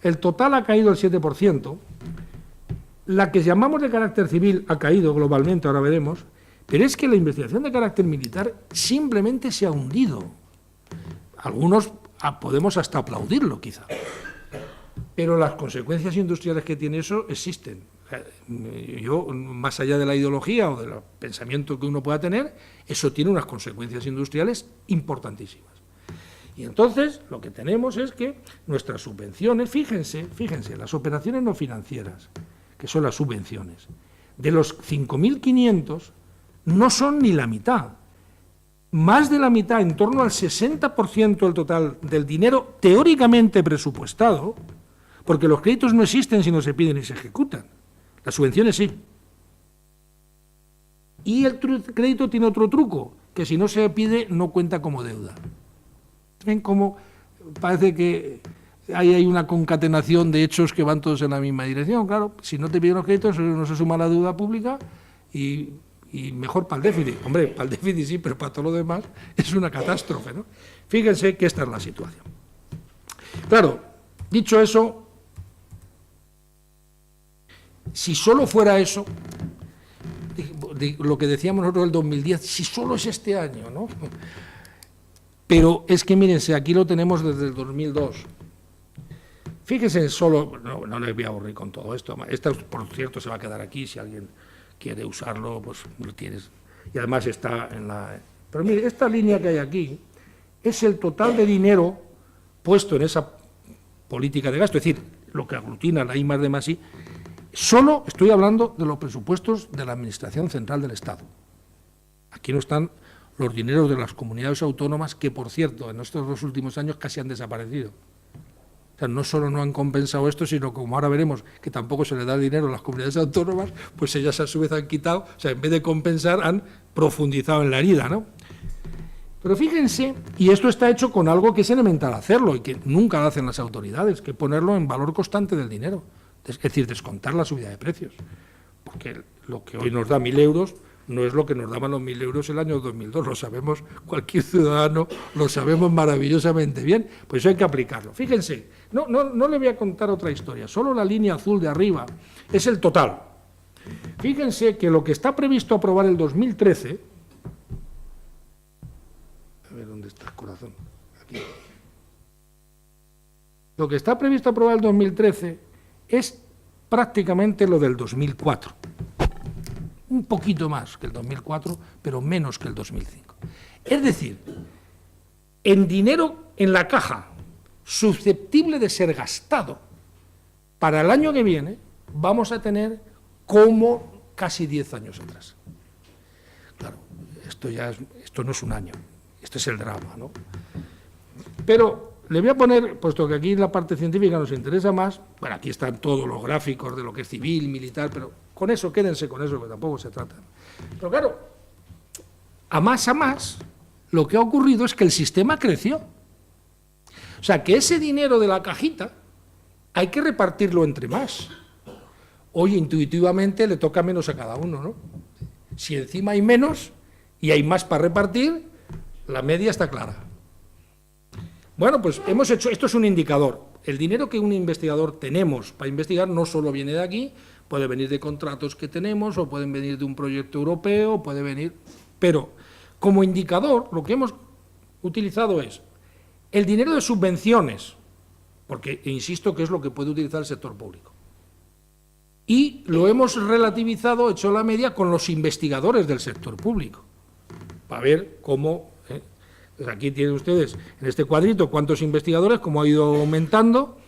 el total ha caído el 7%, la que llamamos de carácter civil ha caído globalmente, ahora veremos, pero es que la investigación de carácter militar simplemente se ha hundido. Algunos podemos hasta aplaudirlo, quizá, pero las consecuencias industriales que tiene eso existen. Yo, más allá de la ideología o del pensamiento que uno pueda tener, eso tiene unas consecuencias industriales importantísimas. Y entonces lo que tenemos es que nuestras subvenciones, fíjense, las operaciones no financieras, que son las subvenciones, de los 5.500 no son ni la mitad. Más de la mitad, en torno al 60% del total del dinero teóricamente presupuestado, porque los créditos no existen si no se piden y se ejecutan. Las subvenciones sí. Y el crédito tiene otro truco, que si no se pide no cuenta como deuda. ¿Ven cómo parece que hay una concatenación de hechos que van todos en la misma dirección? Claro, si no te piden los créditos, no se suma la deuda pública y mejor para el déficit. Hombre, para el déficit sí, pero para todo lo demás es una catástrofe, ¿no? Fíjense que esta es la situación. Claro, dicho eso, si solo fuera eso, lo que decíamos nosotros del 2010, si solo es este año, ¿no? Pero es que mírense, aquí lo tenemos desde el 2002. Fíjense solo, no les voy a aburrir con todo esto, por cierto se va a quedar aquí, si alguien quiere usarlo, pues lo tienes. Y además está en la... Pero mire, esta línea que hay aquí es el total de dinero puesto en esa política de gasto, es decir, lo que aglutina la I+D+I, solo estoy hablando de los presupuestos de la Administración Central del Estado. Aquí no están los dineros de las comunidades autónomas, que por cierto, en estos 2 últimos años casi han desaparecido. O sea, no solo no han compensado esto, sino como ahora veremos que tampoco se le da dinero a las comunidades autónomas, pues ellas a su vez han quitado, o sea, en vez de compensar, han profundizado en la herida, ¿no? Pero fíjense, y esto está hecho con algo que es elemental hacerlo y que nunca lo hacen las autoridades, que ponerlo en valor constante del dinero, es decir, descontar la subida de precios, porque lo que hoy nos da 1.000 euros no es lo que nos daban los 1.000 euros el año 2002, lo sabemos, cualquier ciudadano lo sabemos maravillosamente bien, pues eso hay que aplicarlo. Fíjense, no le voy a contar otra historia, solo la línea azul de arriba es el total. Fíjense que lo que está previsto aprobar el 2013, a ver dónde está el corazón, aquí. Lo que está previsto aprobar el 2013 es prácticamente lo del 2004. Un poquito más que el 2004, pero menos que el 2005. Es decir, en dinero en la caja susceptible de ser gastado para el año que viene, vamos a tener como casi 10 años atrás. Claro, esto no es un año, este es el drama, ¿no? Pero le voy a poner, puesto que aquí la parte científica nos interesa más, bueno, aquí están todos los gráficos de lo que es civil, militar, pero con eso, quédense con eso, que tampoco se trata. Pero claro, a más, lo que ha ocurrido es que el sistema creció. O sea, que ese dinero de la cajita hay que repartirlo entre más. Hoy, intuitivamente, le toca menos a cada uno, ¿no? Si encima hay menos y hay más para repartir, la media está clara. Bueno, pues hemos hecho, esto es un indicador. El dinero que un investigador tenemos para investigar no solo viene de aquí, puede venir de contratos que tenemos, o pueden venir de un proyecto europeo, puede venir... Pero, como indicador, lo que hemos utilizado es el dinero de subvenciones, porque, insisto, que es lo que puede utilizar el sector público. Y lo hemos relativizado, hecho la media, con los investigadores del sector público, para ver cómo... Pues aquí tienen ustedes, en este cuadrito, cuántos investigadores, cómo ha ido aumentando.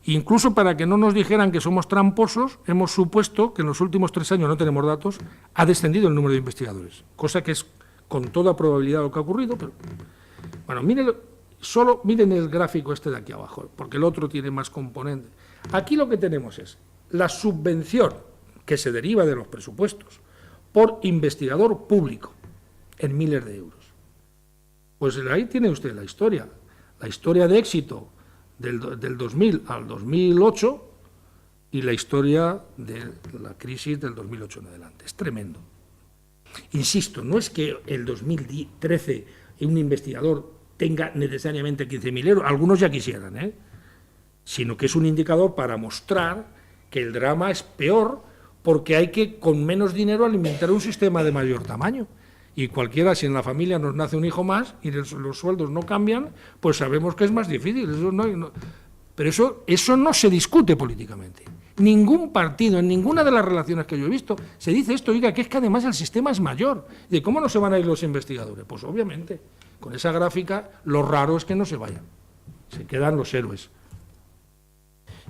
Incluso para que no nos dijeran que somos tramposos, hemos supuesto que en los últimos 3 años, no tenemos datos, ha descendido el número de investigadores, cosa que es con toda probabilidad lo que ha ocurrido, pero bueno, miren el gráfico este de aquí abajo, porque el otro tiene más componentes. Aquí lo que tenemos es la subvención que se deriva de los presupuestos por investigador público en miles de euros. Pues ahí tiene usted la historia de éxito del 2000 al 2008 y la historia de la crisis del 2008 en adelante. Es tremendo. Insisto, no es que el 2013 un investigador tenga necesariamente 15.000 euros, algunos ya quisieran, sino que es un indicador para mostrar que el drama es peor porque hay que, con menos dinero, alimentar un sistema de mayor tamaño. Y cualquiera, si en la familia nos nace un hijo más y los sueldos no cambian, pues sabemos que es más difícil. Pero eso no se discute políticamente. Ningún partido, en ninguna de las relaciones que yo he visto, se dice esto, oiga, que es que además el sistema es mayor. ¿De cómo no se van a ir los investigadores? Pues obviamente, con esa gráfica, lo raro es que no se vayan. Se quedan los héroes.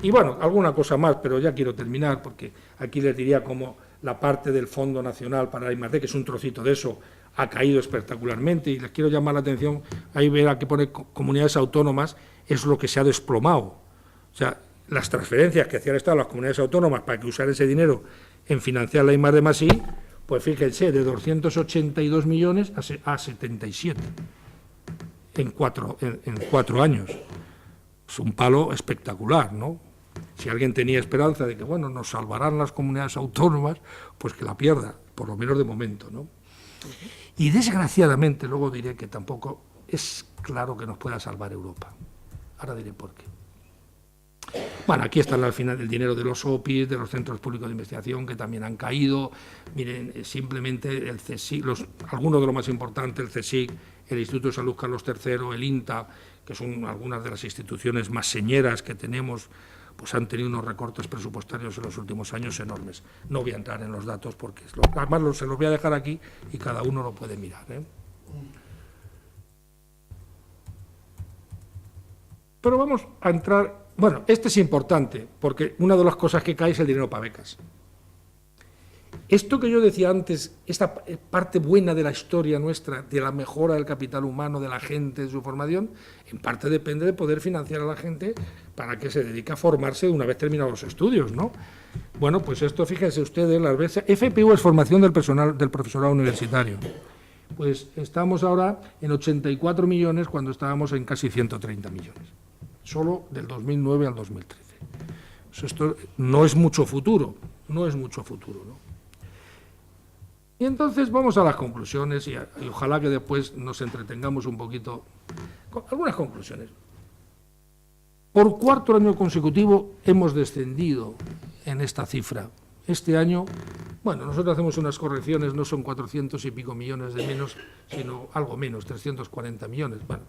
Y bueno, alguna cosa más, pero ya quiero terminar, porque aquí les diría cómo la parte del Fondo Nacional para la I+D, que es un trocito de eso, ha caído espectacularmente, y les quiero llamar la atención, ahí verá que pone comunidades autónomas, es lo que se ha desplomado. O sea, las transferencias que hacían Estado a las comunidades autónomas para que usar ese dinero en financiar la I+D+I, pues fíjense, de 282 millones a 77 en 4 años. Es un palo espectacular, ¿no? Si alguien tenía esperanza de que, bueno, nos salvarán las comunidades autónomas, pues que la pierda, por lo menos de momento, ¿no? Y desgraciadamente, luego diré que tampoco es claro que nos pueda salvar Europa. Ahora diré por qué. Bueno, aquí está al final el dinero de los OPIs, de los centros públicos de investigación, que también han caído. Miren, simplemente el CSIC, algunos de los más importantes, el CSIC, el Instituto de Salud Carlos III, el INTA, que son algunas de las instituciones más señeras que tenemos, pues han tenido unos recortes presupuestarios en los últimos años enormes. No voy a entrar en los datos porque además se los voy a dejar aquí y cada uno lo puede mirar, ¿eh? Pero vamos a entrar... Bueno, este es importante, porque una de las cosas que cae es el dinero para becas. Esto que yo decía antes, esta parte buena de la historia nuestra, de la mejora del capital humano, de la gente, de su formación, en parte depende de poder financiar a la gente para que se dedique a formarse una vez terminados los estudios, ¿no? Bueno, pues esto, fíjense ustedes, las veces... FPU es formación del profesorado universitario. Pues estamos ahora en 84 millones cuando estábamos en casi 130 millones. Solo del 2009 al 2013. Esto no es mucho futuro, no es mucho futuro, ¿no? Y entonces vamos a las conclusiones y ojalá que después nos entretengamos un poquito con algunas conclusiones. Por cuarto año consecutivo hemos descendido en esta cifra. Este año, bueno, nosotros hacemos unas correcciones, no son 400 y pico millones de menos, sino algo menos, 340 millones. Bueno,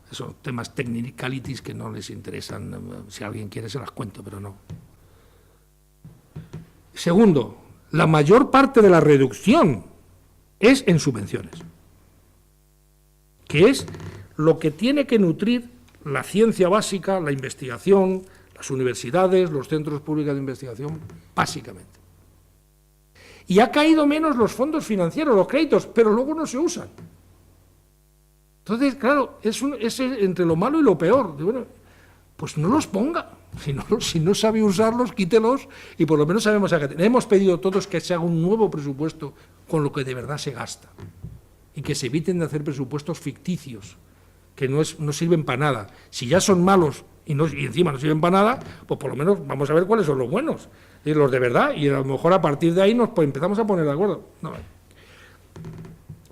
son temas technicalities que no les interesan. Si alguien quiere se las cuento, pero no. Segundo, la mayor parte de la reducción es en subvenciones, que es lo que tiene que nutrir la ciencia básica, la investigación, las universidades, los centros públicos de investigación, básicamente. Y ha caído menos los fondos financieros, los créditos, pero luego no se usan. Entonces, claro, es entre lo malo y lo peor. Bueno, pues no los ponga. Si no sabe usarlos, quítelos y por lo menos sabemos a qué. Hemos pedido todos que se haga un nuevo presupuesto con lo que de verdad se gasta y que se eviten de hacer presupuestos ficticios, que no sirven para nada. Si ya son malos y encima no sirven para nada, pues por lo menos vamos a ver cuáles son los buenos y los de verdad, y a lo mejor a partir de ahí nos empezamos a poner de acuerdo. No.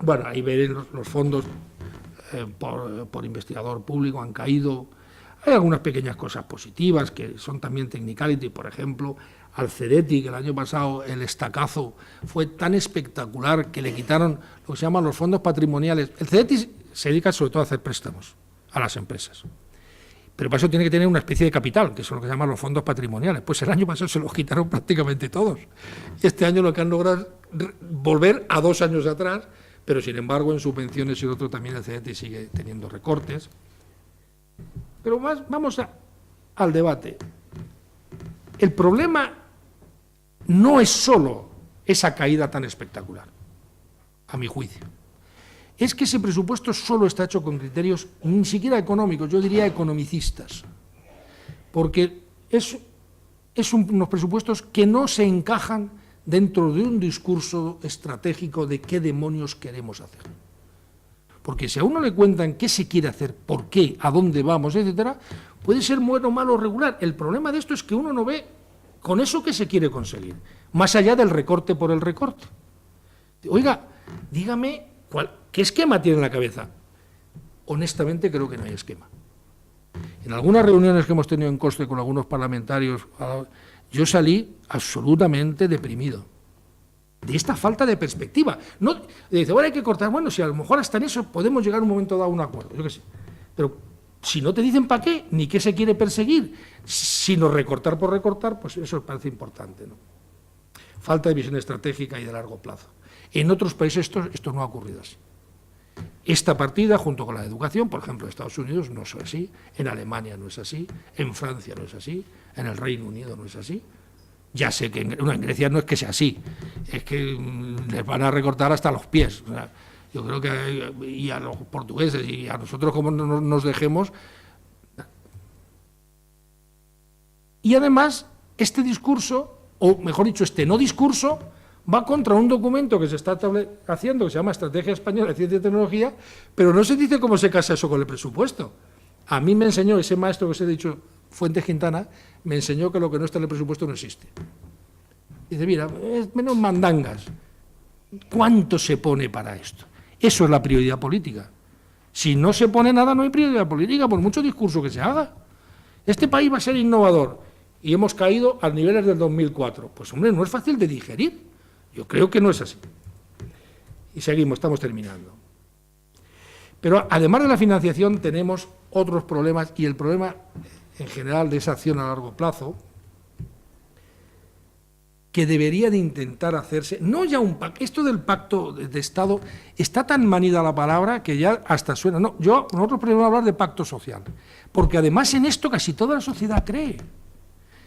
Bueno, ahí veréis los fondos por investigador público han caído. Hay algunas pequeñas cosas positivas que son también technicality, por ejemplo, al CEDETI, que el año pasado el estacazo fue tan espectacular que le quitaron lo que se llaman los fondos patrimoniales. El CEDETI se dedica sobre todo a hacer préstamos a las empresas, pero para eso tiene que tener una especie de capital, que son lo que se llaman los fondos patrimoniales. Pues el año pasado se los quitaron prácticamente todos. Y este año lo que han logrado es volver a 2 años atrás, pero sin embargo en subvenciones y otro también el CEDETI sigue teniendo recortes. Pero vamos al debate. El problema no es solo esa caída tan espectacular, a mi juicio. Es que ese presupuesto solo está hecho con criterios ni siquiera económicos, yo diría economicistas, porque es unos presupuestos que no se encajan dentro de un discurso estratégico de qué demonios queremos hacer. Porque si a uno le cuentan qué se quiere hacer, por qué, a dónde vamos, etcétera, puede ser bueno, malo, regular. El problema de esto es que uno no ve con eso qué se quiere conseguir, más allá del recorte por el recorte. Oiga, dígame, ¿qué esquema tiene en la cabeza? Honestamente creo que no hay esquema. En algunas reuniones que hemos tenido en COSTE con algunos parlamentarios, yo salí absolutamente deprimido de esta falta de perspectiva. No, dice, bueno, hay que cortar, bueno, si a lo mejor hasta en eso podemos llegar a un momento dado a un acuerdo, yo qué sé. Pero si no te dicen para qué, ni qué se quiere perseguir, sino recortar por recortar, pues eso parece importante, ¿no? Falta de visión estratégica y de largo plazo. En otros países esto no ha ocurrido así. Esta partida, junto con la educación, por ejemplo, en Estados Unidos no es así, en Alemania no es así, en Francia no es así, en el Reino Unido no es así. Ya sé que en Grecia no es que sea así, es que les van a recortar hasta los pies. O sea, yo creo que y a los portugueses y a nosotros como nos dejemos. Y además, este discurso, o mejor dicho, este no discurso, va contra un documento que se está haciendo, que se llama Estrategia Española de Ciencia y Tecnología, pero no se dice cómo se casa eso con el presupuesto. A mí me enseñó ese maestro que os he dicho, Fuentes Quintana, me enseñó que lo que no está en el presupuesto no existe. Dice, mira, es menos mandangas. ¿Cuánto se pone para esto? Eso es la prioridad política. Si no se pone nada, no hay prioridad política, por mucho discurso que se haga. Este país va a ser innovador y hemos caído a niveles del 2004. Pues hombre, no es fácil de digerir. Yo creo que no es así. Y seguimos, estamos terminando. Pero además de la financiación tenemos otros problemas, y el problema en general de esa acción a largo plazo, que debería de intentar hacerse, no ya un pacto, esto del pacto de Estado, está tan manida la palabra que ya hasta suena, no, nosotros podemos hablar de pacto social, porque además en esto casi toda la sociedad cree.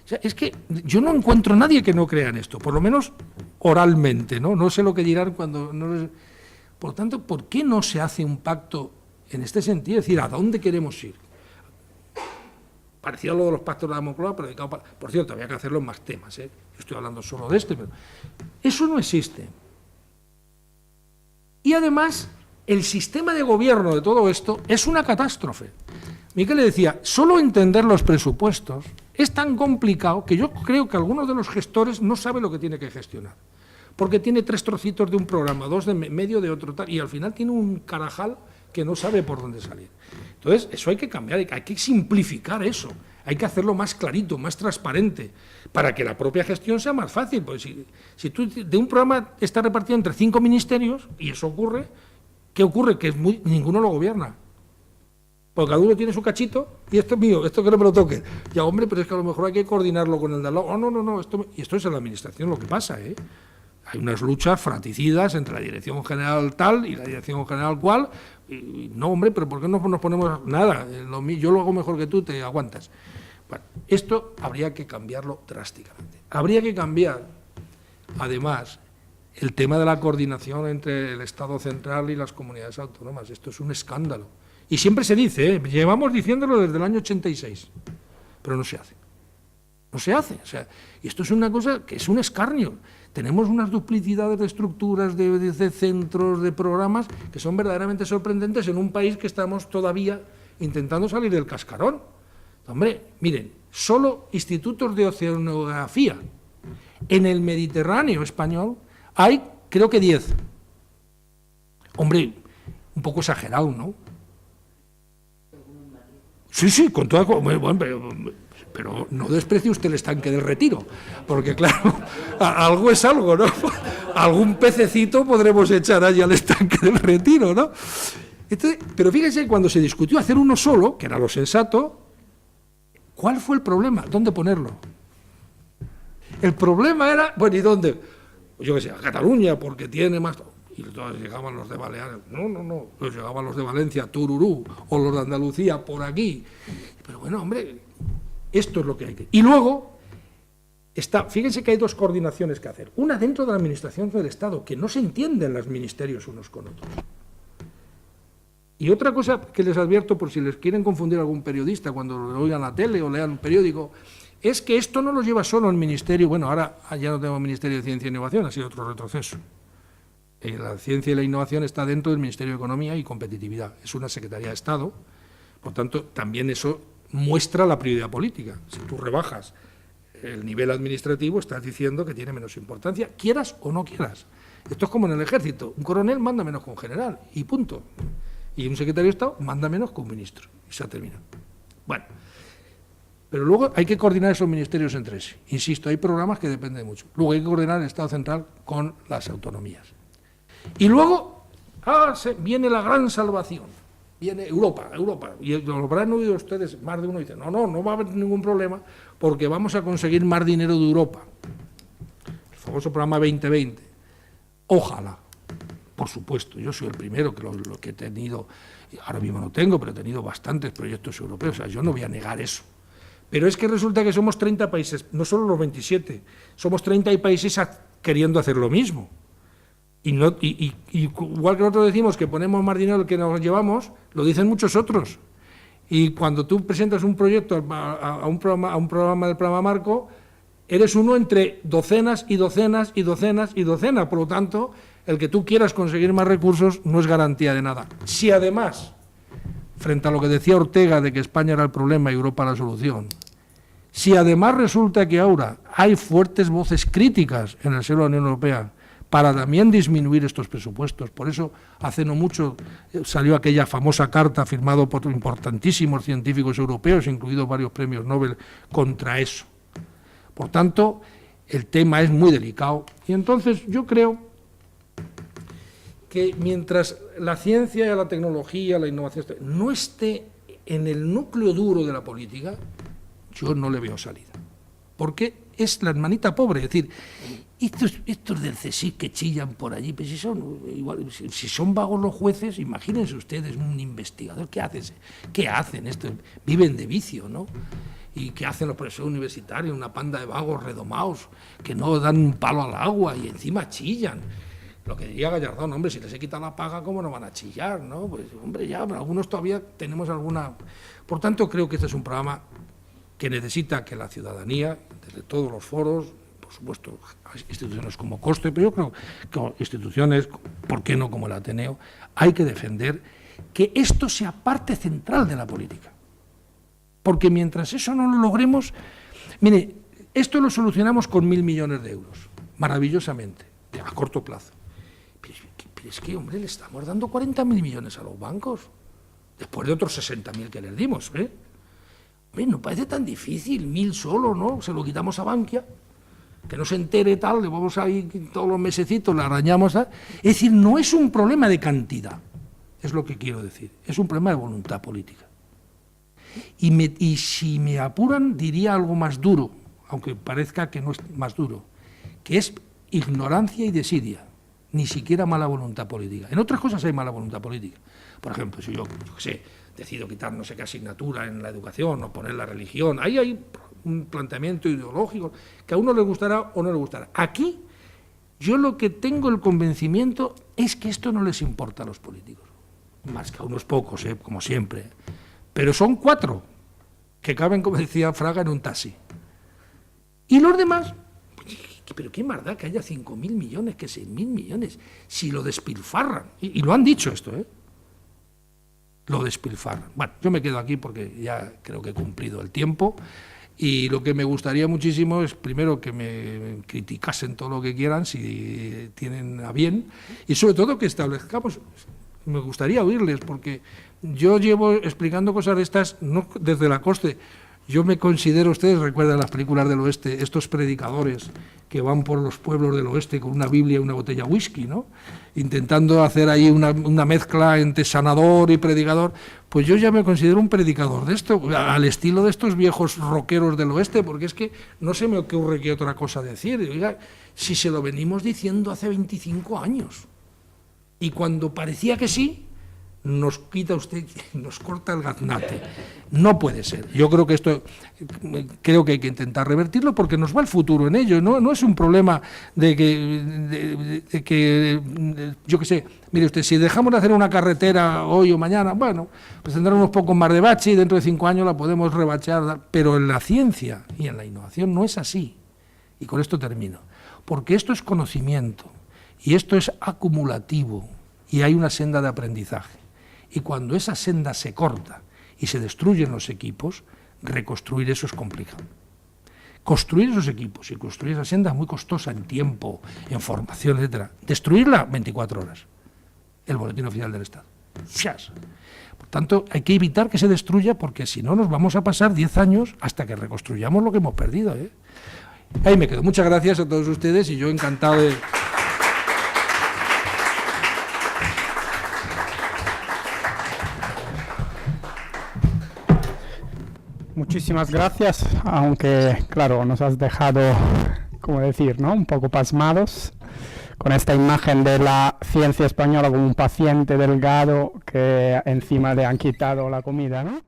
O sea, es que yo no encuentro a nadie que no crea en esto, por lo menos oralmente, ¿no? No sé lo que dirán cuando no les... Por tanto, ¿por qué no se hace un pacto en este sentido? Es decir, ¿a dónde queremos ir? Parecía lo de los pactos de la Moncloa, pero por cierto, había que hacerlo en más temas, ¿eh? Yo estoy hablando solo de este, pero eso no existe. Y además, el sistema de gobierno de todo esto es una catástrofe. Miquel le decía, solo entender los presupuestos es tan complicado que yo creo que algunos de los gestores no saben lo que tiene que gestionar, porque tiene 3 trocitos de un programa, 2 de medio de otro tal, y al final tiene un carajal que no sabe por dónde salir. Entonces, eso hay que cambiar, hay que simplificar eso, hay que hacerlo más clarito, más transparente, para que la propia gestión sea más fácil. Pues si tú de un programa está repartido entre 5 ministerios, y eso ocurre, ¿qué ocurre? Que ninguno lo gobierna. Porque cada uno tiene su cachito, y esto es mío, esto que no me lo toquen. Ya, hombre, pero es que a lo mejor hay que coordinarlo con el de al lado. Oh, no, y esto es en la administración lo que pasa, ¿eh? Hay unas luchas fraticidas entre la dirección general tal y la dirección general cual, y no, hombre, pero ¿por qué no nos ponemos nada? Yo lo hago mejor que tú, te aguantas. Bueno, esto habría que cambiarlo drásticamente. Habría que cambiar, además, el tema de la coordinación entre el Estado central y las comunidades autónomas. Esto es un escándalo. Y siempre se dice, llevamos diciéndolo desde el año 86, pero no se hace. No se hace. O sea, y esto es una cosa que es un escarnio. Tenemos unas duplicidades de estructuras, de centros, de programas, que son verdaderamente sorprendentes en un país que estamos todavía intentando salir del cascarón. Hombre, miren, solo institutos de oceanografía en el Mediterráneo español hay, creo que 10. Hombre, un poco exagerado, ¿no? Sí, con toda... Bueno, pero no desprecie usted el estanque del Retiro, porque claro, algo es algo, ¿no? Algún pececito podremos echar allí al estanque del Retiro, ¿no? Entonces, pero fíjense, cuando se discutió hacer uno solo, que era lo sensato, ¿cuál fue el problema? ¿Dónde ponerlo? El problema era, bueno, ¿y dónde? Yo qué sé, a Cataluña, porque tiene más... Y entonces llegaban los de Baleares, no, pues llegaban los de Valencia, Tururú, o los de Andalucía, por aquí. Pero bueno, hombre, esto es lo que hay que... Y luego, fíjense que hay 2 coordinaciones que hacer. Una dentro de la Administración del Estado, que no se entienden los ministerios unos con otros. Y otra cosa que les advierto, por si les quieren confundir a algún periodista cuando lo oigan la tele o lean un periódico, es que esto no lo lleva solo el Ministerio, bueno, ahora ya no tenemos Ministerio de Ciencia e Innovación, ha sido otro retroceso. La ciencia y la innovación está dentro del Ministerio de Economía y Competitividad, es una Secretaría de Estado, por tanto, también eso muestra la prioridad política. Si tú rebajas el nivel administrativo, estás diciendo que tiene menos importancia, quieras o no quieras. Esto es como en el ejército, un coronel manda menos que un general, y punto. Y un secretario de Estado manda menos que un ministro, y se ha terminado. Bueno, pero luego hay que coordinar esos ministerios entre sí. Insisto, hay programas que dependen mucho. Luego hay que coordinar el Estado central con las autonomías. Y luego viene la gran salvación, viene Europa, y lo habrán oído ustedes, más de uno dice, no va a haber ningún problema porque vamos a conseguir más dinero de Europa. El famoso programa 2020. Ojalá, por supuesto, yo soy el primero que lo que he tenido, ahora mismo no tengo, pero he tenido bastantes proyectos europeos, o sea, yo no voy a negar eso. Pero es que resulta que somos 30 países, no solo los 27, somos 30 países queriendo hacer lo mismo. Y igual que nosotros decimos que ponemos más dinero del que nos llevamos, lo dicen muchos otros. Y cuando tú presentas un proyecto a un programa del programa Marco, eres uno entre docenas y docenas y docenas y docenas. Por lo tanto, el que tú quieras conseguir más recursos no es garantía de nada. Si además, frente a lo que decía Ortega de que España era el problema y Europa la solución, si además resulta que ahora hay fuertes voces críticas en el seno de la Unión Europea para también disminuir estos presupuestos. Por eso, hace no mucho salió aquella famosa carta firmada por importantísimos científicos europeos, incluidos varios premios Nobel, contra eso. Por tanto, el tema es muy delicado. Y entonces yo creo que mientras la ciencia, la tecnología, la innovación no esté en el núcleo duro de la política, yo no le veo salida. Porque es la hermanita pobre, es decir, estos del CSIC que chillan por allí, pues si son vagos los jueces, imagínense ustedes un investigador, ¿qué hacen? Viven de vicio, ¿no? ¿Y qué hacen los profesores universitarios? Una panda de vagos redomados que no dan un palo al agua y encima chillan. Lo que diría Gallardón, hombre, si les he quitado la paga, ¿cómo no van a chillar? ¿No? Pues, hombre, ya, pero algunos todavía tenemos alguna... Por tanto, creo que este es un programa que necesita que la ciudadanía, desde todos los foros, por supuesto, instituciones como COSTE, pero yo creo que instituciones, ¿por qué no como el Ateneo?, hay que defender que esto sea parte central de la política. Porque mientras eso no lo logremos... Mire, esto lo solucionamos con 1.000 millones de euros, maravillosamente, a corto plazo. Pero es que, hombre, le estamos dando 40.000 millones a los bancos, después de otros 60.000 que les dimos, ¿eh? Hombre, no parece tan difícil, 1.000 solo, ¿no? Se lo quitamos a Bankia, que no se entere tal, le vamos a ir todos los mesecitos, le arañamos. Es decir, no es un problema de cantidad, es lo que quiero decir, es un problema de voluntad política. Y si me apuran, diría algo más duro, aunque parezca que no es más duro, que es ignorancia y desidia, ni siquiera mala voluntad política. En otras cosas hay mala voluntad política. Por ejemplo, si yo qué sé, decido quitar no sé qué asignatura en la educación o poner la religión, ahí hay un planteamiento ideológico que a uno le gustará o no le gustará. Aquí, yo lo que tengo el convencimiento es que esto no les importa a los políticos, más que a unos pocos, como siempre. Pero son 4 que caben, como decía Fraga, en un taxi. Y los demás, pero qué más da que haya 5.000 millones, que 6.000 millones, si lo despilfarran. Y lo han dicho esto, lo despilfarran. Bueno, yo me quedo aquí porque ya creo que he cumplido el tiempo. Y lo que me gustaría muchísimo es, primero, que me criticasen todo lo que quieran, si tienen a bien, y sobre todo que establezcamos... Me gustaría oírles, porque yo llevo explicando cosas de estas, no desde la COSTE. Yo me considero, ustedes recuerdan las películas del oeste, estos predicadores que van por los pueblos del oeste con una Biblia y una botella de whisky, ¿no? Intentando hacer ahí una mezcla entre sanador y predicador. Pues yo ya me considero un predicador de esto, al estilo de estos viejos rockeros del oeste, porque es que no se me ocurre qué otra cosa decir. Oiga, si se lo venimos diciendo hace 25 años. Y cuando parecía que sí, nos quita usted, nos corta el gaznate. No puede ser. Yo creo que esto, creo que hay que intentar revertirlo porque nos va el futuro en ello. No es un problema de que yo qué sé, mire usted, si dejamos de hacer una carretera hoy o mañana, bueno, pues tendrá unos pocos más de bache y dentro de 5 años la podemos rebachear. Pero en la ciencia y en la innovación no es así. Y con esto termino. Porque esto es conocimiento. Y esto es acumulativo y hay una senda de aprendizaje. Y cuando esa senda se corta y se destruyen los equipos, reconstruir eso es complicado. Construir esos equipos y construir esa senda es muy costosa en tiempo, en formación, etc. Destruirla, 24 horas. El Boletín Oficial del Estado. ¡Fias! Por tanto, hay que evitar que se destruya porque si no nos vamos a pasar 10 años hasta que reconstruyamos lo que hemos perdido. Ahí me quedo. Muchas gracias a todos ustedes y yo encantado de... Muchísimas gracias, aunque, claro, nos has dejado, como decir, ¿no?, un poco pasmados con esta imagen de la ciencia española como un paciente delgado que encima le han quitado la comida, ¿no?